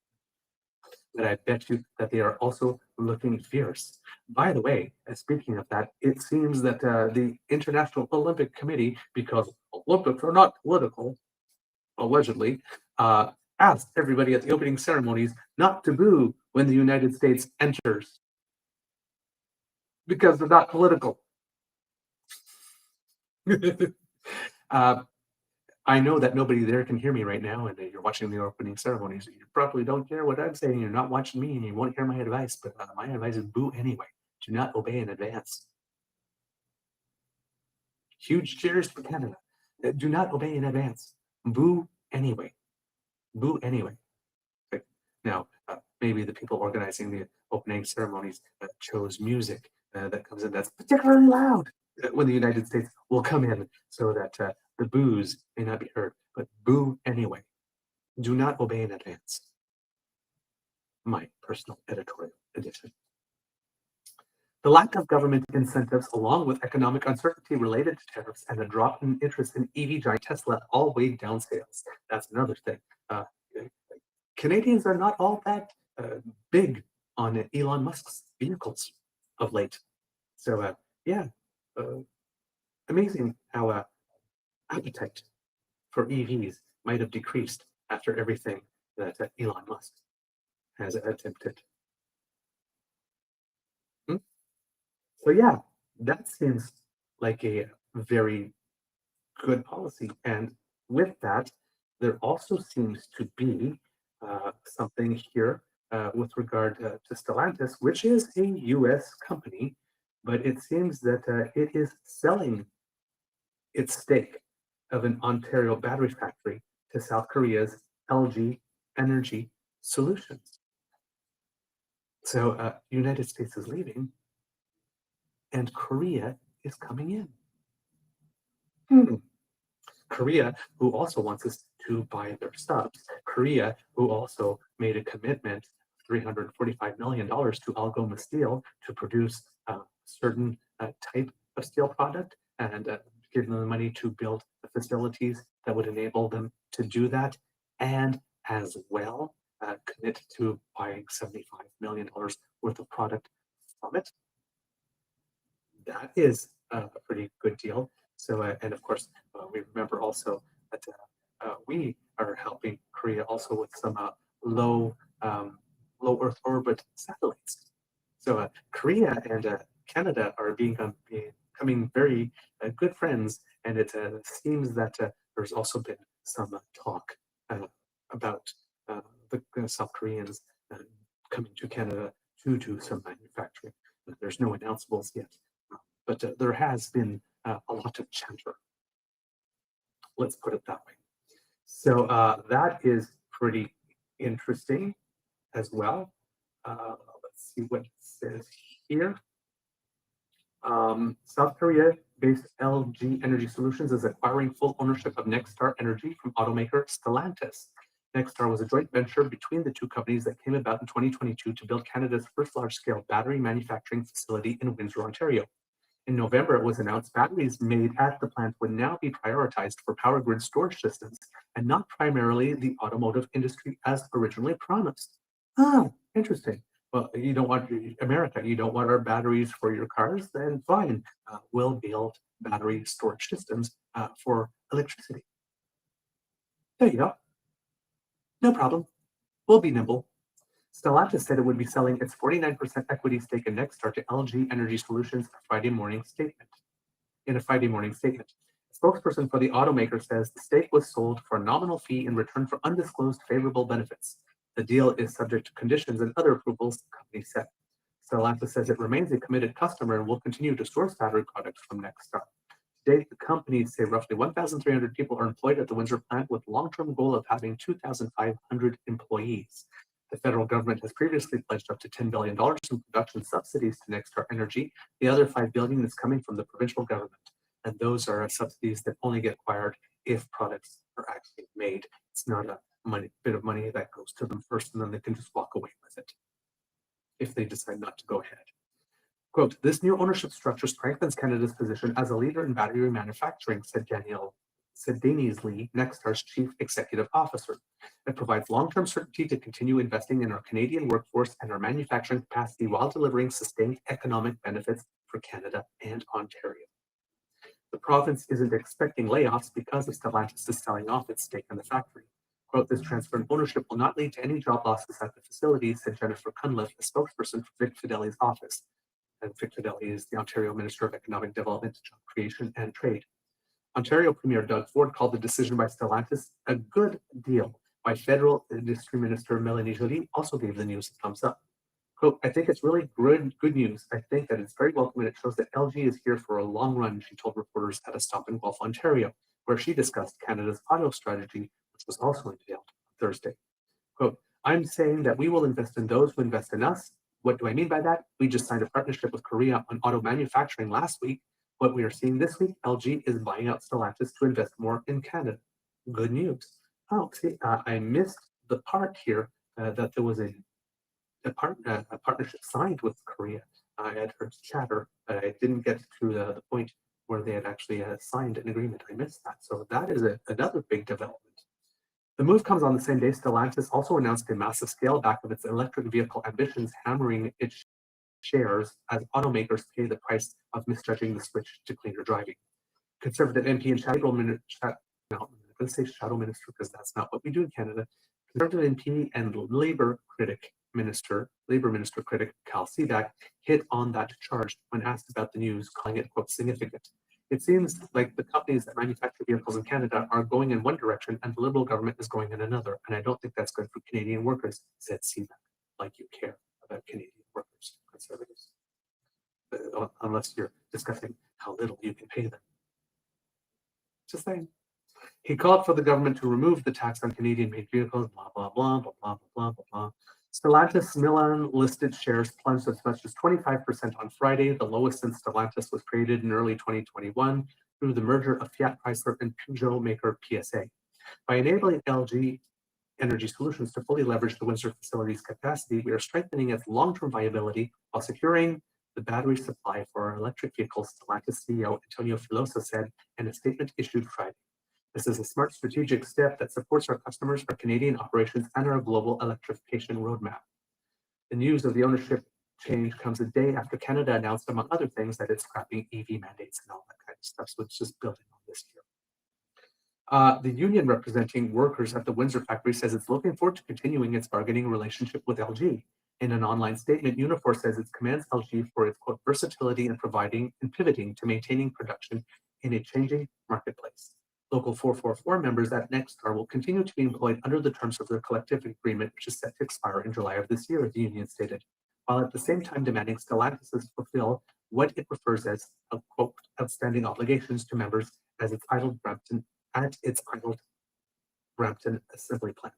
But I bet you that they are also looking fierce. By the way, speaking of that, it seems that the International Olympic Committee, because Olympics are not political, allegedly, asked everybody at the opening ceremonies not to boo when the United States enters because they're not political. I know that nobody there can hear me right now, and you're watching the opening ceremonies. You probably don't care what I'm saying. You're not watching me, and you won't hear my advice. But my advice is boo anyway. Do not obey in advance. Huge cheers for Canada. Do not obey in advance. Boo anyway. Boo anyway. Okay. Now, maybe the people organizing the opening ceremonies chose music that comes in that's particularly loud when the United States will come in, so that the boos may not be heard, but boo anyway. Do not obey in advance. My personal editorial edition. The lack of government incentives, along with economic uncertainty related to tariffs and a drop in interest in EV giant Tesla, all weighed down sales. That's another thing. Canadians are not all that big on Elon Musk's vehicles of late. So yeah, amazing how appetite for EVs might have decreased after everything that Elon Musk has attempted. So yeah, that seems like a very good policy. And with that, there also seems to be something here with regard to Stellantis, which is a US company, but it seems that it is selling its stake of an Ontario battery factory to South Korea's LG Energy Solutions. So United States is leaving and Korea is coming in. Korea, who also wants us to buy their subs. Korea, who also made a commitment, $345 million to Algoma Steel to produce a certain type of steel product and give them the money to build the facilities that would enable them to do that, and as well commit to buying $75 million worth of product from it. That is a pretty good deal. So, and of course, we remember also that we are helping Korea also with some low Earth orbit satellites. So Korea and Canada are becoming very good friends, and it seems that there's also been some talk about the South Koreans coming to Canada to do some manufacturing. There's no announceables yet, but there has been a lot of chatter. Let's put it that way. So that is pretty interesting as well. Let's see what it says here. South Korea-based LG Energy Solutions is acquiring full ownership of Nexstar Energy from automaker Stellantis. Nexstar was a joint venture between the two companies that came about in 2022 to build Canada's first large-scale battery manufacturing facility in Windsor, Ontario. In November, it was announced batteries made at the plant would now be prioritized for power grid storage systems and not primarily the automotive industry as originally promised. Interesting. Well, you don't want America, you don't want our batteries for your cars, then fine. We'll build battery storage systems for electricity. There you go. No problem. We'll be nimble. Stellantis said it would be selling its 49% equity stake in Nexstar to LG Energy Solutions in a Friday morning statement. A spokesperson for the automaker says the stake was sold for a nominal fee in return for undisclosed favorable benefits. The deal is subject to conditions and other approvals, the company said. Stellantis says it remains a committed customer and will continue to source battery products from Nexstar. To date, the companies say roughly 1,300 people are employed at the Windsor plant with a long-term goal of having 2,500 employees. The federal government has previously pledged up to $10 billion in production subsidies to Nexstar Energy. The other $5 billion is coming from the provincial government, and those are subsidies that only get acquired if products are actually made. It's not a bit of money that goes to them first, and then they can just walk away with it if they decide not to go ahead. Quote, "This new ownership structure strengthens Canada's position as a leader in battery manufacturing," said Denise Lee, Nexstar's chief executive officer. "It provides long-term certainty to continue investing in our Canadian workforce and our manufacturing capacity while delivering sustained economic benefits for Canada and Ontario. The province isn't expecting layoffs because of Stellantis selling off its stake in the factory. Quote, "This transfer of ownership will not lead to any job losses at the facility," said Jennifer Cunliffe, a spokesperson for Vic Fideli's office. And Vic Fideli is the Ontario Minister of Economic Development, Job Creation and Trade. Ontario Premier Doug Ford called the decision by Stellantis a good deal, while Federal Industry Minister Melanie Joly also gave the news a thumbs up. Quote, "I think it's really good news. I think that it's very welcome and it shows that LG is here for a long run," she told reporters at a stop in Guelph, Ontario, where she discussed Canada's auto strategy, which was also unveiled on Thursday. Quote, "I'm saying that we will invest in those who invest in us. What do I mean by that? We just signed a partnership with Korea on auto manufacturing last week. What we are seeing this week, LG is buying out Stellantis to invest more in Canada. Good news." Oh, see, I missed the part here that there was a partnership signed with Korea. I had heard chatter, but I didn't get to the point where they had actually signed an agreement. I missed that. So that is another big development. The move comes on the same day Stellantis also announced a massive scale back of its electric vehicle ambitions, hammering its shares as automakers pay the price of misjudging the switch to cleaner driving. Conservative MP and Shadow Minister, no, I'm going to say Shadow Minister because that's not what we do in Canada. Conservative MP and Labour critic Labor Minister critic Cal Seaback hit on that charge when asked about the news, calling it, quote, significant. It seems like the companies that manufacture vehicles in Canada are going in one direction and the Liberal government is going in another. And I don't think that's good for Canadian workers, said Seaback. Like you care about Canadian workers, Conservatives. Unless you're discussing how little you can pay them. Just saying. He called for the government to remove the tax on Canadian-made vehicles, blah, blah, blah, blah, blah, blah, blah, blah. Stellantis Milan-listed shares plunged as much as 25% on Friday, the lowest since Stellantis was created in early 2021 through the merger of Fiat Chrysler and Peugeot maker PSA. By enabling LG Energy Solutions to fully leverage the Windsor facility's capacity, we are strengthening its long-term viability while securing the battery supply for our electric vehicles, Stellantis CEO Antonio Filosa said in a statement issued Friday. This is a smart strategic step that supports our customers, our Canadian operations, and our global electrification roadmap. The news of the ownership change comes a day after Canada announced, among other things, that it's scrapping EV mandates and all that kind of stuff. So it's just building on this year. The union representing workers at the Windsor factory says it's looking forward to continuing its bargaining relationship with LG. In an online statement, Unifor says it commends LG for its, quote, versatility in providing and pivoting to maintaining production in a changing marketplace. Local 444 members at Nexstar will continue to be employed under the terms of their collective agreement, which is set to expire in July of this year, the union stated, while at the same time demanding Stellantis fulfill what it refers as, quote, outstanding obligations to members as its idled Brampton assembly plant.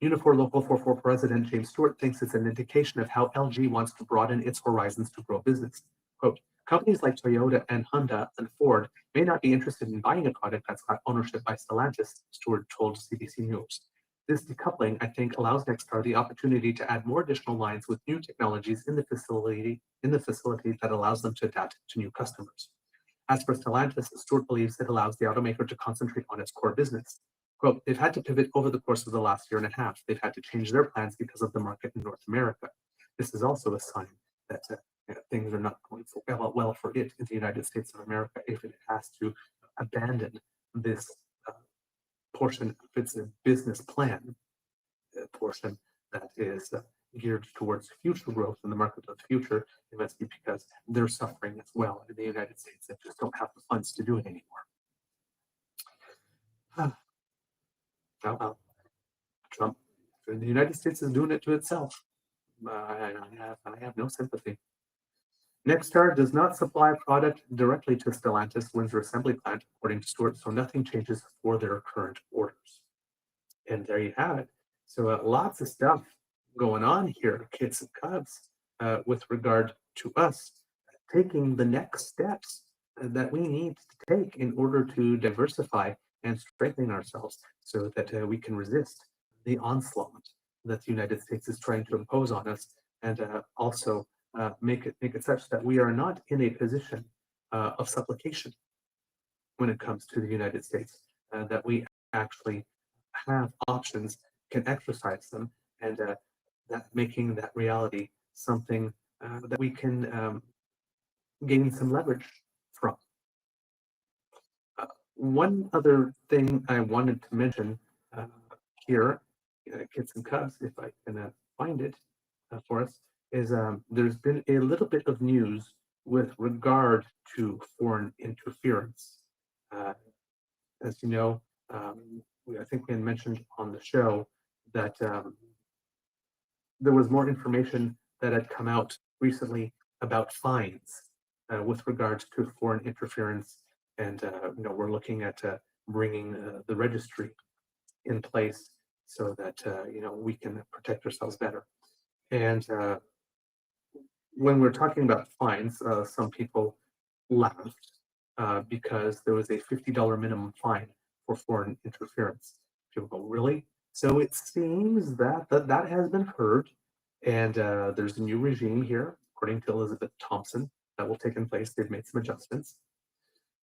Unifor Local 44 President James Stewart thinks it's an indication of how LG wants to broaden its horizons to grow business. Quote, companies like Toyota and Honda and Ford may not be interested in buying a product that's got ownership by Stellantis, Stewart told CBC News. This decoupling, I think, allows Nexstar the opportunity to add more additional lines with new technologies in the facility that allows them to adapt to new customers. As for Stellantis, Stewart believes it allows the automaker to concentrate on its core business. Quote, they've had to pivot over the course of the last year and a half. They've had to change their plans because of the market in North America. This is also a sign that things are not going well for it in the United States of America if it has to abandon this portion of its business plan, portion that is geared towards future growth in the market of the future. It must be because they're suffering as well in the United States and just don't have the funds to do it anymore. Well, Trump, the United States is doing it to itself. I have no sympathy. Nexstar does not supply product directly to Stellantis Windsor assembly plant, according to Stewart, so nothing changes for their current orders. And there you have it. So lots of stuff going on here, kids and cubs, with regard to us taking the next steps that we need to take in order to diversify and strengthen ourselves so that we can resist the onslaught that the United States is trying to impose on us, and also make it such that we are not in a position of supplication when it comes to the United States, that we actually have options, can exercise them, and that making that reality something that we can gain some leverage from. One other thing I wanted to mention here, kids and cubs, if I can find it for us, is there's been a little bit of news with regard to foreign interference. As you know, I think we had mentioned on the show that there was more information that had come out recently about fines with regards to foreign interference, and we're looking at bringing the registry in place so that we can protect ourselves better. And when we're talking about fines, some people laughed because there was a $50 minimum fine for foreign interference. People go, really? So it seems that that has been heard, and there's a new regime here, according to Elizabeth Thompson, that will take in place. They've made some adjustments.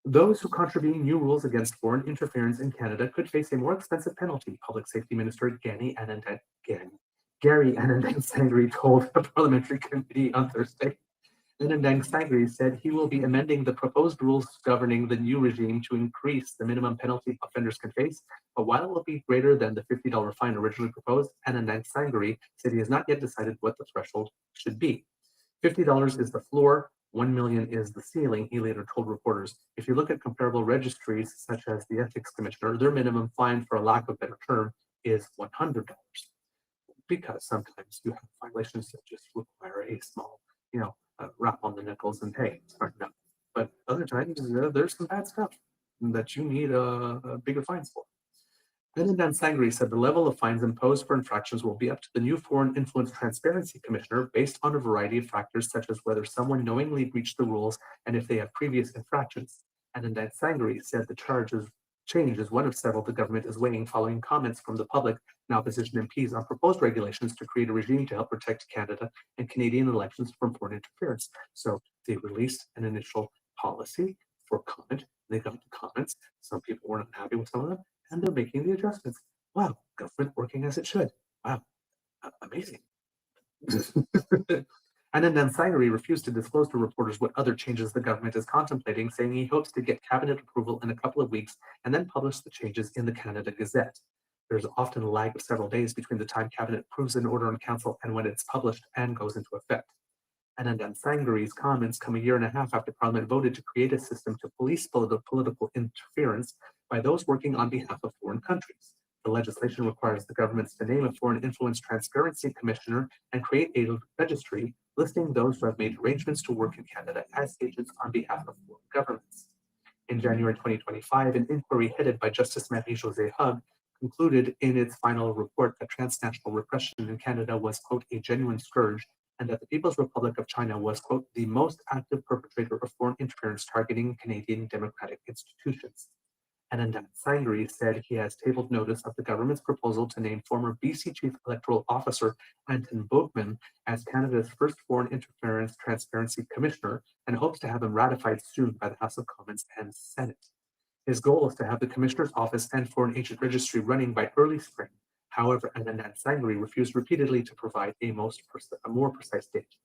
Those who contravene new rules against foreign interference in Canada could face a more expensive penalty, Public Safety Minister Gary Anandansangri told the parliamentary committee on Thursday. Anandang Sagri said he will be amending the proposed rules governing the new regime to increase the minimum penalty offenders can face, but while it will be greater than the $50 fine originally proposed, Anandang Sagri said he has not yet decided what the threshold should be. $50 is the floor, 1 million is the ceiling, he later told reporters. If you look at comparable registries such as the Ethics Commissioner, their minimum fine, for a lack of a better term, is $100. Because sometimes you have violations that just require a small, wrap on the nickels and hey, it's hard enough. But other times there's some bad stuff that you need a bigger fines for. Anandang Sangri said the level of fines imposed for infractions will be up to the new Foreign Influence Transparency Commissioner based on a variety of factors such as whether someone knowingly breached the rules and if they have previous infractions. Anandang Sangri said the change is one of several the government is weighing following comments from the public and opposition MPs on proposed regulations to create a regime to help protect Canada and Canadian elections from foreign interference. So they released an initial policy for comment. They got the comments. Some people were not happy with some of them, and they're making the adjustments. Wow, government working as it should. Wow, amazing. Anandang Sangri refused to disclose to reporters what other changes the government is contemplating, saying he hopes to get cabinet approval in a couple of weeks and then publish the changes in the Canada Gazette. There's often a lag of several days between the time cabinet approves an order on council and when it's published and goes into effect. Anandang Sangri's comments come a year and a half after Parliament voted to create a system to police political interference by those working on behalf of foreign countries. The legislation requires the governments to name a Foreign Influence Transparency Commissioner and create a registry listing those who have made arrangements to work in Canada as agents on behalf of foreign governments. In January 2025, an inquiry headed by Justice Marie-Josée Hug concluded in its final report that transnational repression in Canada was, quote, a genuine scourge, and that the People's Republic of China was, quote, the most active perpetrator of foreign interference targeting Canadian democratic institutions. Anandang Sangri said he has tabled notice of the government's proposal to name former BC Chief Electoral Officer Anton Boegman as Canada's first Foreign Interference Transparency Commissioner and hopes to have him ratified soon by the House of Commons and Senate. His goal is to have the Commissioner's Office and Foreign Agent Registry running by early spring. However, Anandang Sangri refused repeatedly to provide a more precise date.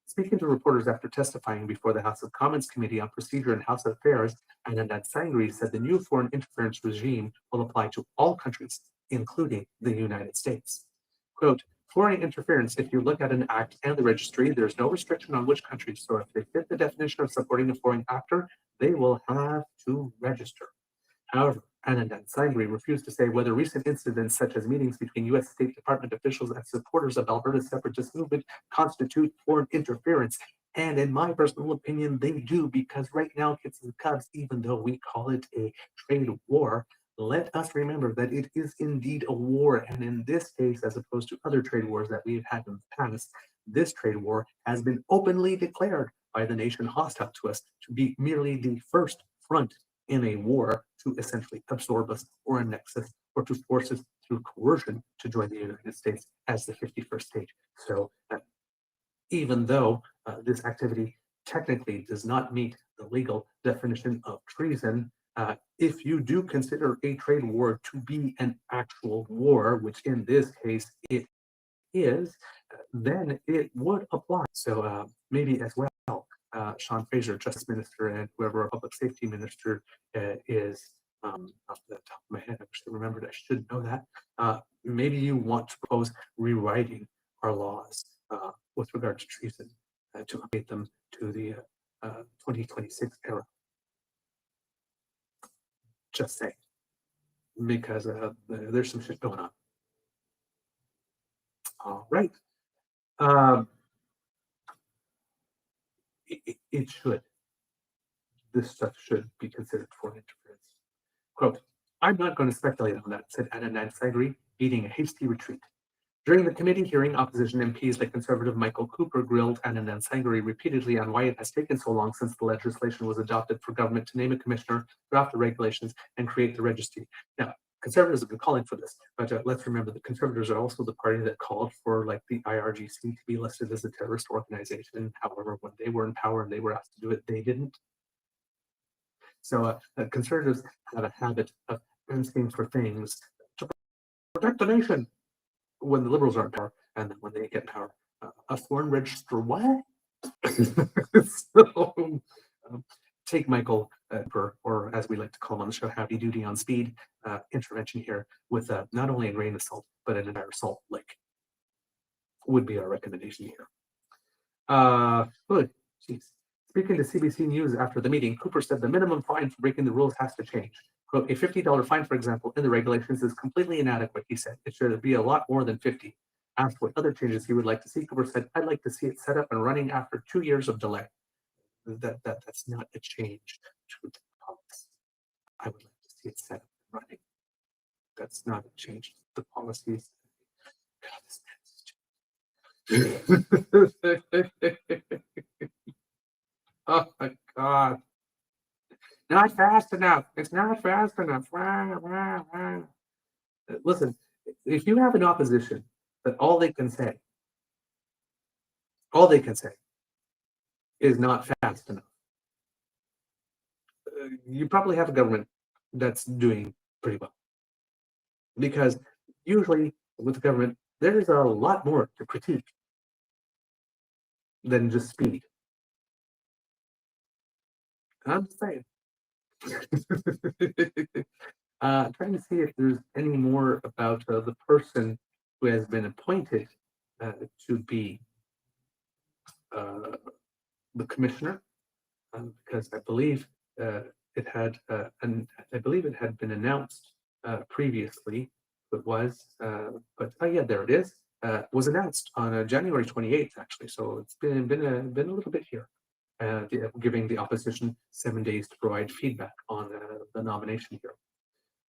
Speaking to reporters after testifying before the House of Commons Committee on Procedure and House Affairs, Anandang Sangri said the new foreign interference regime will apply to all countries, including the United States. Quote, foreign interference, if you look at an act and the registry, there's no restriction on which countries, so if they fit the definition of supporting a foreign actor, they will have to register. However, Anandang Sangri refused to say whether recent incidents such as meetings between U.S. State Department officials and supporters of Alberta's separatist movement constitute foreign interference. And in my personal opinion, they do, because right now, Kits and Cubs, even though we call it a trade war, let us remember that it is indeed a war. And in this case, as opposed to other trade wars that we've had in the past, this trade war has been openly declared by the nation hostile to us to be merely the first front in a war to essentially absorb us or annex us or to force us through coercion to join the United States as the 51st state. So even though this activity technically does not meet the legal definition of treason, if you do consider a trade war to be an actual war, which in this case it is, then it would apply. So maybe as well, Sean Fraser, Justice Minister, and whoever our Public Safety Minister is, off the top of my head, I should remembered, I should know that. Maybe you want to propose rewriting our laws with regard to treason to update them to the 2026 era. Just saying, because there's some shit going on. All right. It should. This stuff should be considered foreign interference. Quote, I'm not going to speculate on that, said Anandang Sangri, beating a hasty retreat. During the committee hearing, opposition MPs like Conservative Michael Cooper grilled Anandang Sangri repeatedly on why it has taken so long since the legislation was adopted for government to name a commissioner, draft the regulations, and create the registry. Now, Conservatives have been calling for this, but let's remember that Conservatives are also the party that called for like the IRGC to be listed as a terrorist organization. However, when they were in power and they were asked to do it, they didn't. So Conservatives have a habit of asking for things to protect the nation when the Liberals are in power, and then when they get power, a foreign register, what? So, take Michael, or as we like to call him on the show, Happy Duty on Speed intervention here with not only a grain of salt, but an entire salt lick would be our recommendation here. Good. Jeez. Speaking to CBC News after the meeting, Cooper said the minimum fine for breaking the rules has to change. Quote, a $50 fine, for example, in the regulations is completely inadequate, he said. It should be a lot more than 50. Asked what other changes he would like to see, Cooper said, I'd like to see it set up and running after 2 years of delay. That's not a change to the policy. I would like to see it set up and running. That's not a change to the policies. God, this oh my God. Not fast enough. It's not fast enough. Listen, if you have an opposition that all they can say is not fast enough, you probably have a government that's doing pretty well. Because usually with the government, there's a lot more to critique than just speed. I'm just saying. Trying to see if there's any more about the person who has been appointed to be the commissioner, because I believe it had been announced previously. It was, but oh yeah, there it is. Was announced on January 28th, actually. So it's been a little bit here. Giving the opposition 7 days to provide feedback on the nomination here.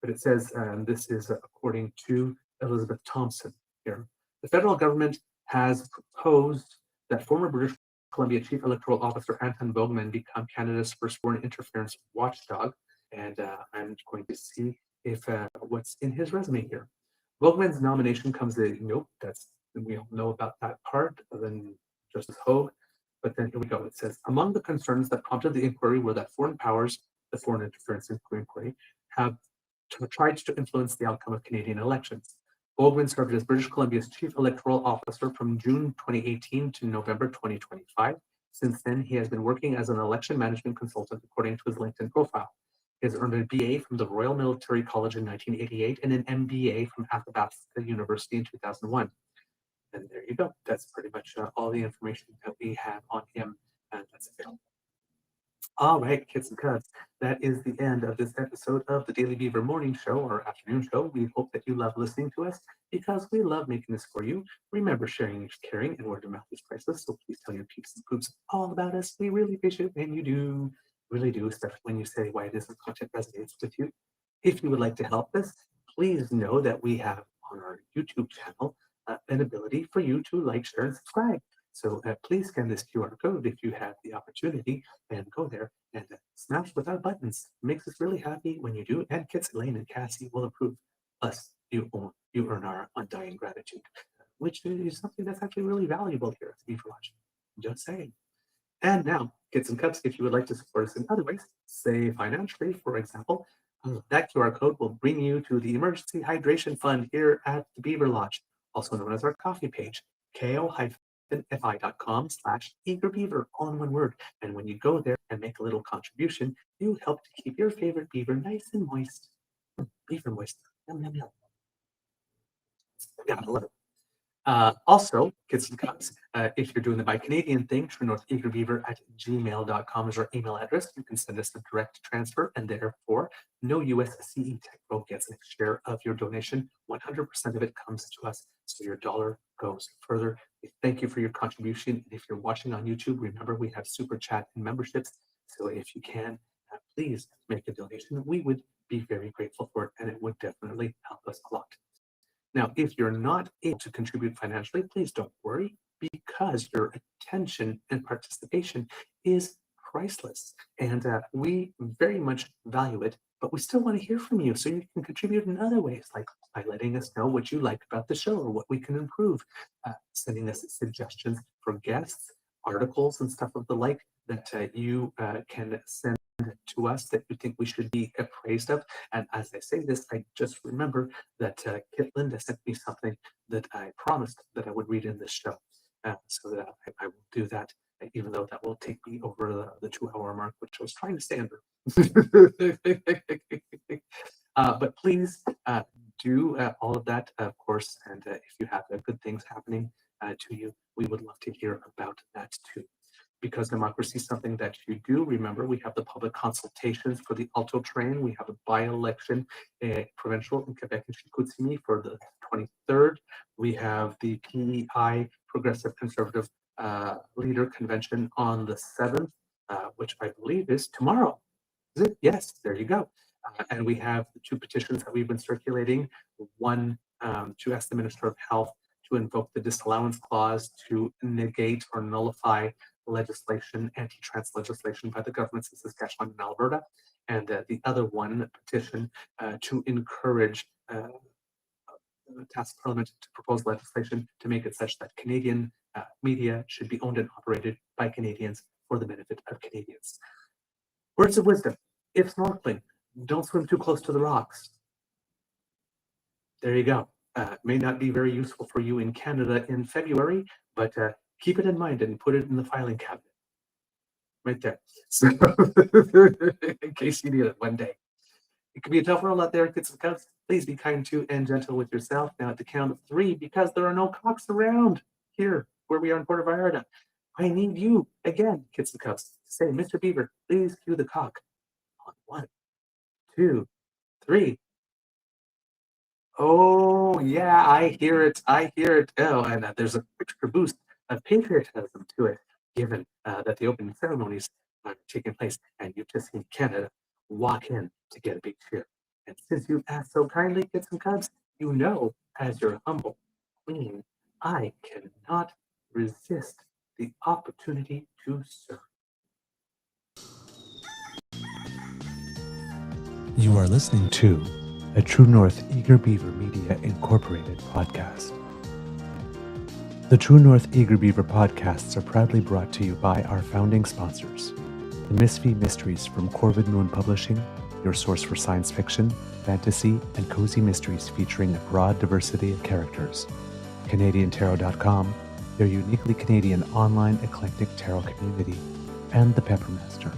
But it says, this is according to Elizabeth Thompson here. The federal government has proposed that former British Columbia Chief Electoral Officer Anton Bogman become Canada's first foreign interference watchdog. And I'm going to see if what's in his resume here. Bogman's nomination comes in, nope, we all know about that part, then Justice Hogue. But then here we go. It says, among the concerns that prompted the inquiry were that foreign powers, the Foreign Interference Inquiry, have tried to influence the outcome of Canadian elections. Bogman served as British Columbia's Chief Electoral Officer from June 2018 to November 2025. Since then, he has been working as an election management consultant, according to his LinkedIn profile. He has earned a BA from the Royal Military College in 1988 and an MBA from Athabasca University in 2001. And there you go. That's pretty much all the information that we have on him, and that's available. All right, kids and cubs, that is the end of this episode of the Daily Beaver Morning Show or Afternoon Show. We hope that you love listening to us because we love making this for you. Remember, sharing is caring and word of mouth is priceless. So please tell your peeps and poops all about us. We really appreciate it when you do, really do, especially when you say why this content resonates with you. If you would like to help us, please know that we have on our YouTube channel an ability for you to like, share, and subscribe. So please scan this QR code if you have the opportunity and go there and smash with our buttons. It makes us really happy when you do. And Kits, Elaine, and Cassie will approve. Plus, you earn our undying gratitude, which is something that's actually really valuable here at Beaver Lodge. Just saying. And now, Kits and Cups, if you would like to support us in other ways, say financially, for example, that QR code will bring you to the Emergency Hydration Fund here at the Beaver Lodge, also known as our coffee page, ko-fi.com/eagerbeaver, all in one word. And when you go there and make a little contribution, you help to keep your favorite beaver nice and moist. Beaver moist. Yum, yum, yum. Gotta love it. Also, Kids and Cups, if you're doing the Buy Canadian thing, truenortheagerbeaver@gmail.com is our email address. You can send us a direct transfer, and therefore, no USCE Tech Pro gets a share of your donation. 100% of it comes to us, so your dollar goes further. We thank you for your contribution. And if you're watching on YouTube, remember we have Super Chat and memberships. So if you can, please make a donation. We would be very grateful for it, and it would definitely help us a lot. Now, if you're not able to contribute financially, please don't worry, because your attention and participation is priceless. And we very much value it, but we still want to hear from you. So you can contribute in other ways, like by letting us know what you like about the show or what we can improve, sending us suggestions for guests, articles, and stuff of the like that you can send to us that you think we should be appraised of. And as I say this, I just remember that Kit Linda sent me something that I promised that I would read in this show. So that I will do that even though that will take me over the 2-hour mark, which I was trying to stay under. But please do all of that, of course, and if you have good things happening to you, we would love to hear about that too. Because democracy is something that you do. Remember, we have the public consultations for the Alto train. We have a by-election provincial in Quebec and Chicoutimi for the 23rd. We have the PEI Progressive Conservative Leader Convention on the 7th, which I believe is tomorrow. Is it? Yes, there you go. And we have the 2 petitions that we've been circulating. One to ask the Minister of Health to invoke the disallowance clause to negate or nullify legislation, anti-trans legislation by the governments of Saskatchewan and Alberta, and the other one petition to encourage task Parliament to propose legislation to make it such that Canadian media should be owned and operated by Canadians for the benefit of Canadians. Words of wisdom: if snorkeling, don't swim too close to the rocks. There you go. May not be very useful for you in Canada in February, but keep it in mind and put it in the filing cabinet. Right there. So, in case you need it one day. It can be a tough world out there, kids and cubs. Please be kind to and gentle with yourself. Now at the count of 3, because there are no cocks around here where we are in Puerto Vallarta. I need you, again, kids and cubs, to say, Mr. Beaver, please cue the cock. On 1, 2, 3. Oh, yeah, I hear it. I hear it. Oh, and there's an extra boost of patriotism to it, given that the opening ceremonies are taking place, and you've just seen Canada walk in to get a big cheer. And since you've asked so kindly, kids and cubs, you know, as your humble queen, I cannot resist the opportunity to serve. You are listening to a True North Eager Beaver Media Incorporated podcast. The True North Eager Beaver podcasts are proudly brought to you by our founding sponsors: the Misfit Mysteries from Corvid Moon Publishing, your source for science fiction, fantasy, and cozy mysteries featuring a broad diversity of characters; CanadianTarot.com, their uniquely Canadian online eclectic tarot community; and the Peppermaster,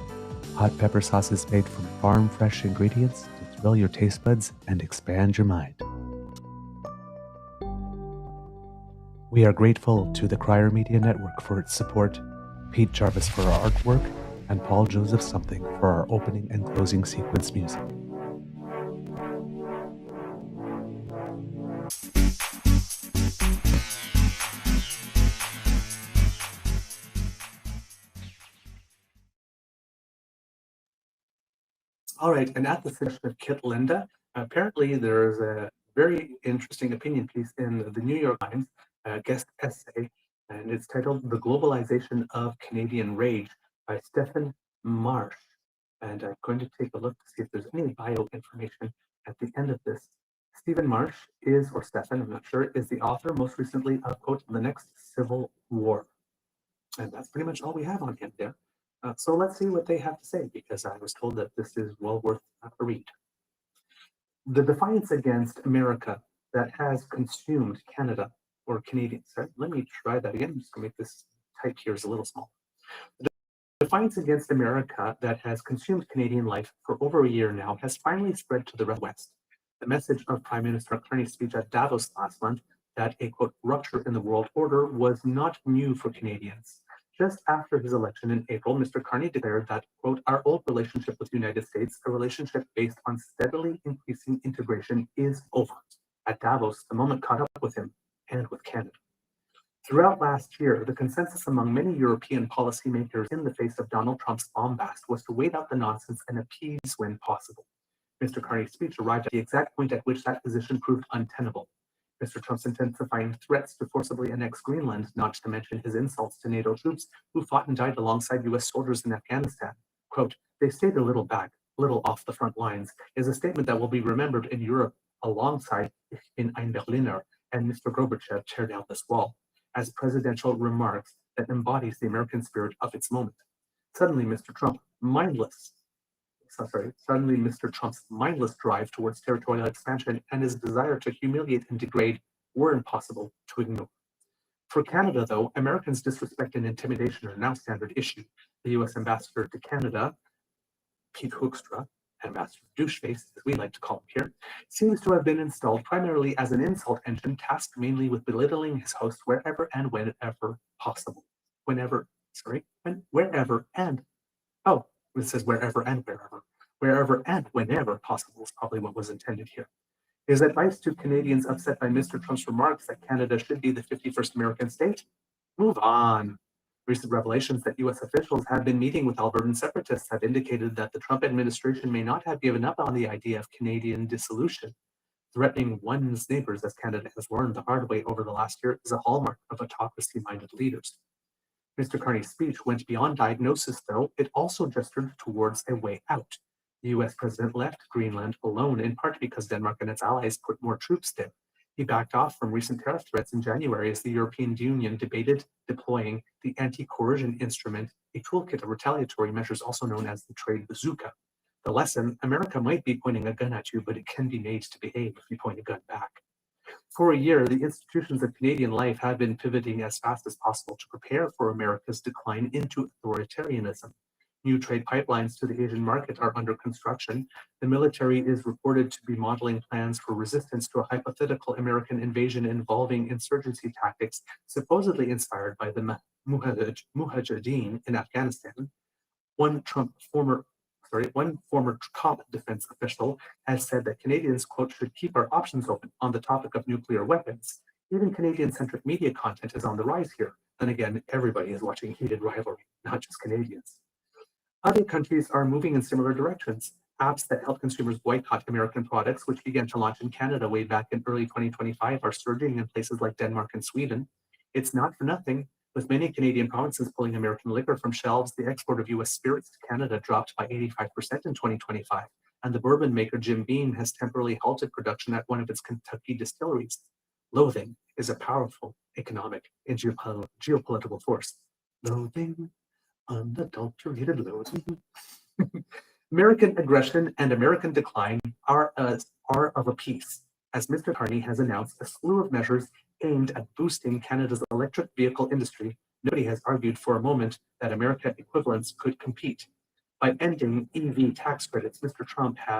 hot pepper sauces made from farm-fresh ingredients to thrill your taste buds and expand your mind. We are grateful to the Crier Media Network for its support, Pete Jarvis for our artwork, and Paul Joseph Something for our opening and closing sequence music. All right, and at the suggestion of Kit Linda, apparently there's a very interesting opinion piece in the New York Times, guest essay, and it's titled "The Globalization of Canadian Rage" by Stephen Marsh. And I'm going to take a look to see if there's any bio information at the end of this. Stephen Marsh is, or Stephen, I'm not sure, is the author most recently of, quote, "The Next Civil War." And that's pretty much all we have on him there. So let's see what they have to say, because I was told that this is well worth a read. The defiance against America that has consumed Canada, or Canadians. Sorry, let me try that again. I'm just going to make this type here is a little small. The defiance against America that has consumed Canadian life for over a year now has finally spread to the West. The message of Prime Minister Carney's speech at Davos last month, that a, quote, rupture in the world order was not new for Canadians. Just after his election in April, Mr. Carney declared that, quote, our old relationship with the United States, a relationship based on steadily increasing integration, is over. At Davos, the moment caught up with him and with Canada. Throughout last year, the consensus among many European policymakers in the face of Donald Trump's bombast was to wait out the nonsense and appease when possible. Mr. Carney's speech arrived at the exact point at which that position proved untenable. Mr. Trump's intensifying threats to forcibly annex Greenland, not to mention his insults to NATO troops who fought and died alongside U.S. soldiers in Afghanistan. Quote, they stayed a little back, a little off the front lines, is a statement that will be remembered in Europe alongside in ein Berliner and Mr. Gorbachev tear down this wall, as presidential remarks that embodies the American spirit of its moment. Suddenly, Mr. Trump's mindless drive towards territorial expansion and his desire to humiliate and degrade were impossible to ignore. For Canada, though, Americans' disrespect and intimidation are now standard issue. The U.S. ambassador to Canada, Pete Hoekstra, Ambassador Doucheface, as we like to call him here, seems to have been installed primarily as an insult engine tasked mainly with belittling his host wherever and whenever possible. Wherever and, oh, it says wherever and wherever. Wherever and whenever possible is probably what was intended here. His advice to Canadians upset by Mr. Trump's remarks that Canada should be the 51st American state? Move on. Recent revelations that U.S. officials have been meeting with Albertan separatists have indicated that the Trump administration may not have given up on the idea of Canadian dissolution. Threatening one's neighbors, as Canada has learned the hard way over the last year, is a hallmark of autocracy-minded leaders. Mr. Carney's speech went beyond diagnosis, though. It also gestured towards a way out. The U.S. president left Greenland alone, in part because Denmark and its allies put more troops there. He backed off from recent tariff threats in January as the European Union debated deploying the anti-coercion instrument, a toolkit of retaliatory measures also known as the trade bazooka. The lesson: America might be pointing a gun at you, but it can be made to behave if you point a gun back. For a year, the institutions of Canadian life have been pivoting as fast as possible to prepare for America's decline into authoritarianism. New trade pipelines to the Asian market are under construction. The military is reported to be modeling plans for resistance to a hypothetical American invasion involving insurgency tactics supposedly inspired by the Mujahideen in Afghanistan. One former top defense official has said that Canadians, quote, should keep our options open on the topic of nuclear weapons. Even Canadian-centric media content is on the rise here. Then again, everybody is watching heated rivalry, not just Canadians. Other countries are moving in similar directions. Apps that help consumers boycott American products, which began to launch in Canada way back in early 2025, are surging in places like Denmark and Sweden. It's not for nothing. With many Canadian provinces pulling American liquor from shelves, the export of U.S. spirits to Canada dropped by 85% in 2025, and the bourbon maker Jim Beam has temporarily halted production at one of its Kentucky distilleries. Loathing is a powerful economic and geopolitical force. Loathing, unadulterated loathing. American aggression and American decline are of a piece, as Mr. Carney has announced a slew of measures aimed at boosting Canada's electric vehicle industry. Nobody has argued for a moment that American equivalents could compete. By ending EV tax credits, Mr. Trump may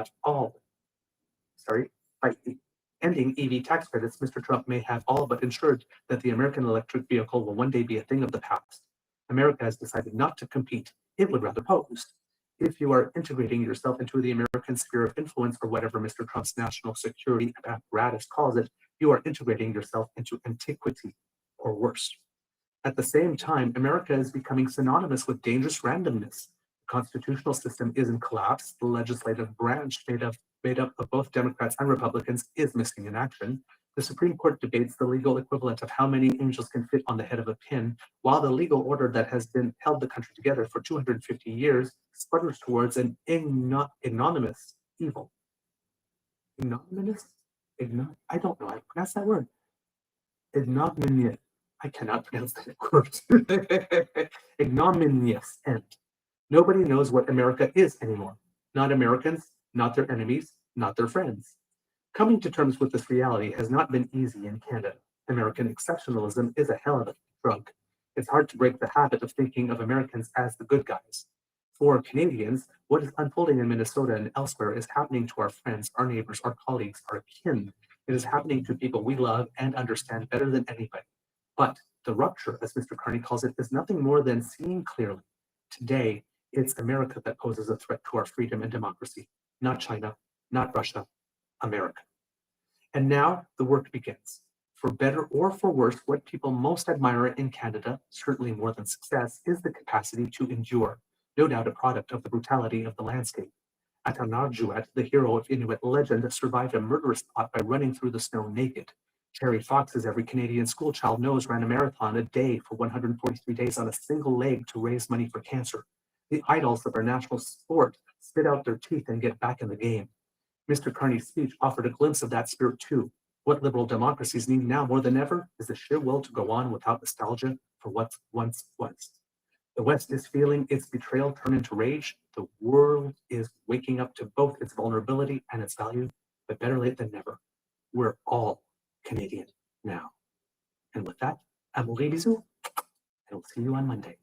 have all but ensured that the American electric vehicle will one day be a thing of the past. America has decided not to compete. It would rather pose. If you are integrating yourself into the American sphere of influence, or whatever Mr. Trump's national security apparatus calls it, you are integrating yourself into antiquity, or worse. At the same time, America is becoming synonymous with dangerous randomness. The constitutional system is in collapse. The legislative branch, made up of both Democrats and Republicans, is missing in action. The Supreme Court debates the legal equivalent of how many angels can fit on the head of a pin, while the legal order that has been held the country together for 250 years sputters towards an ignominious evil. Ignominious? I don't know how to pronounce that word. Ignominious. I cannot pronounce that word. Ignominious end. Nobody knows what America is anymore. Not Americans, not their enemies, not their friends. Coming to terms with this reality has not been easy in Canada. American exceptionalism is a hell of a drug. It's hard to break the habit of thinking of Americans as the good guys. For Canadians, what is unfolding in Minnesota and elsewhere is happening to our friends, our neighbors, our colleagues, our kin. It is happening to people we love and understand better than anybody. But the rupture, as Mr. Carney calls it, is nothing more than seeing clearly. Today, it's America that poses a threat to our freedom and democracy, not China, not Russia, America. And now the work begins. For better or for worse, what people most admire in Canada, certainly more than success, is the capacity to endure, no doubt a product of the brutality of the landscape. Atanarjuat, the hero of Inuit legend, survived a murderous plot by running through the snow naked. Terry Fox, as every Canadian schoolchild knows, ran a marathon a day for 143 days on a single leg to raise money for cancer. The idols of our national sport spit out their teeth and get back in the game. Mr. Carney's speech offered a glimpse of that spirit too. What liberal democracies need now more than ever is the sheer will to go on without nostalgia for what once was. The West is feeling its betrayal turn into rage. The world is waking up to both its vulnerability and its value, but better late than never. We're all Canadian now. And with that, Amour et bisous. And we'll see you on Monday.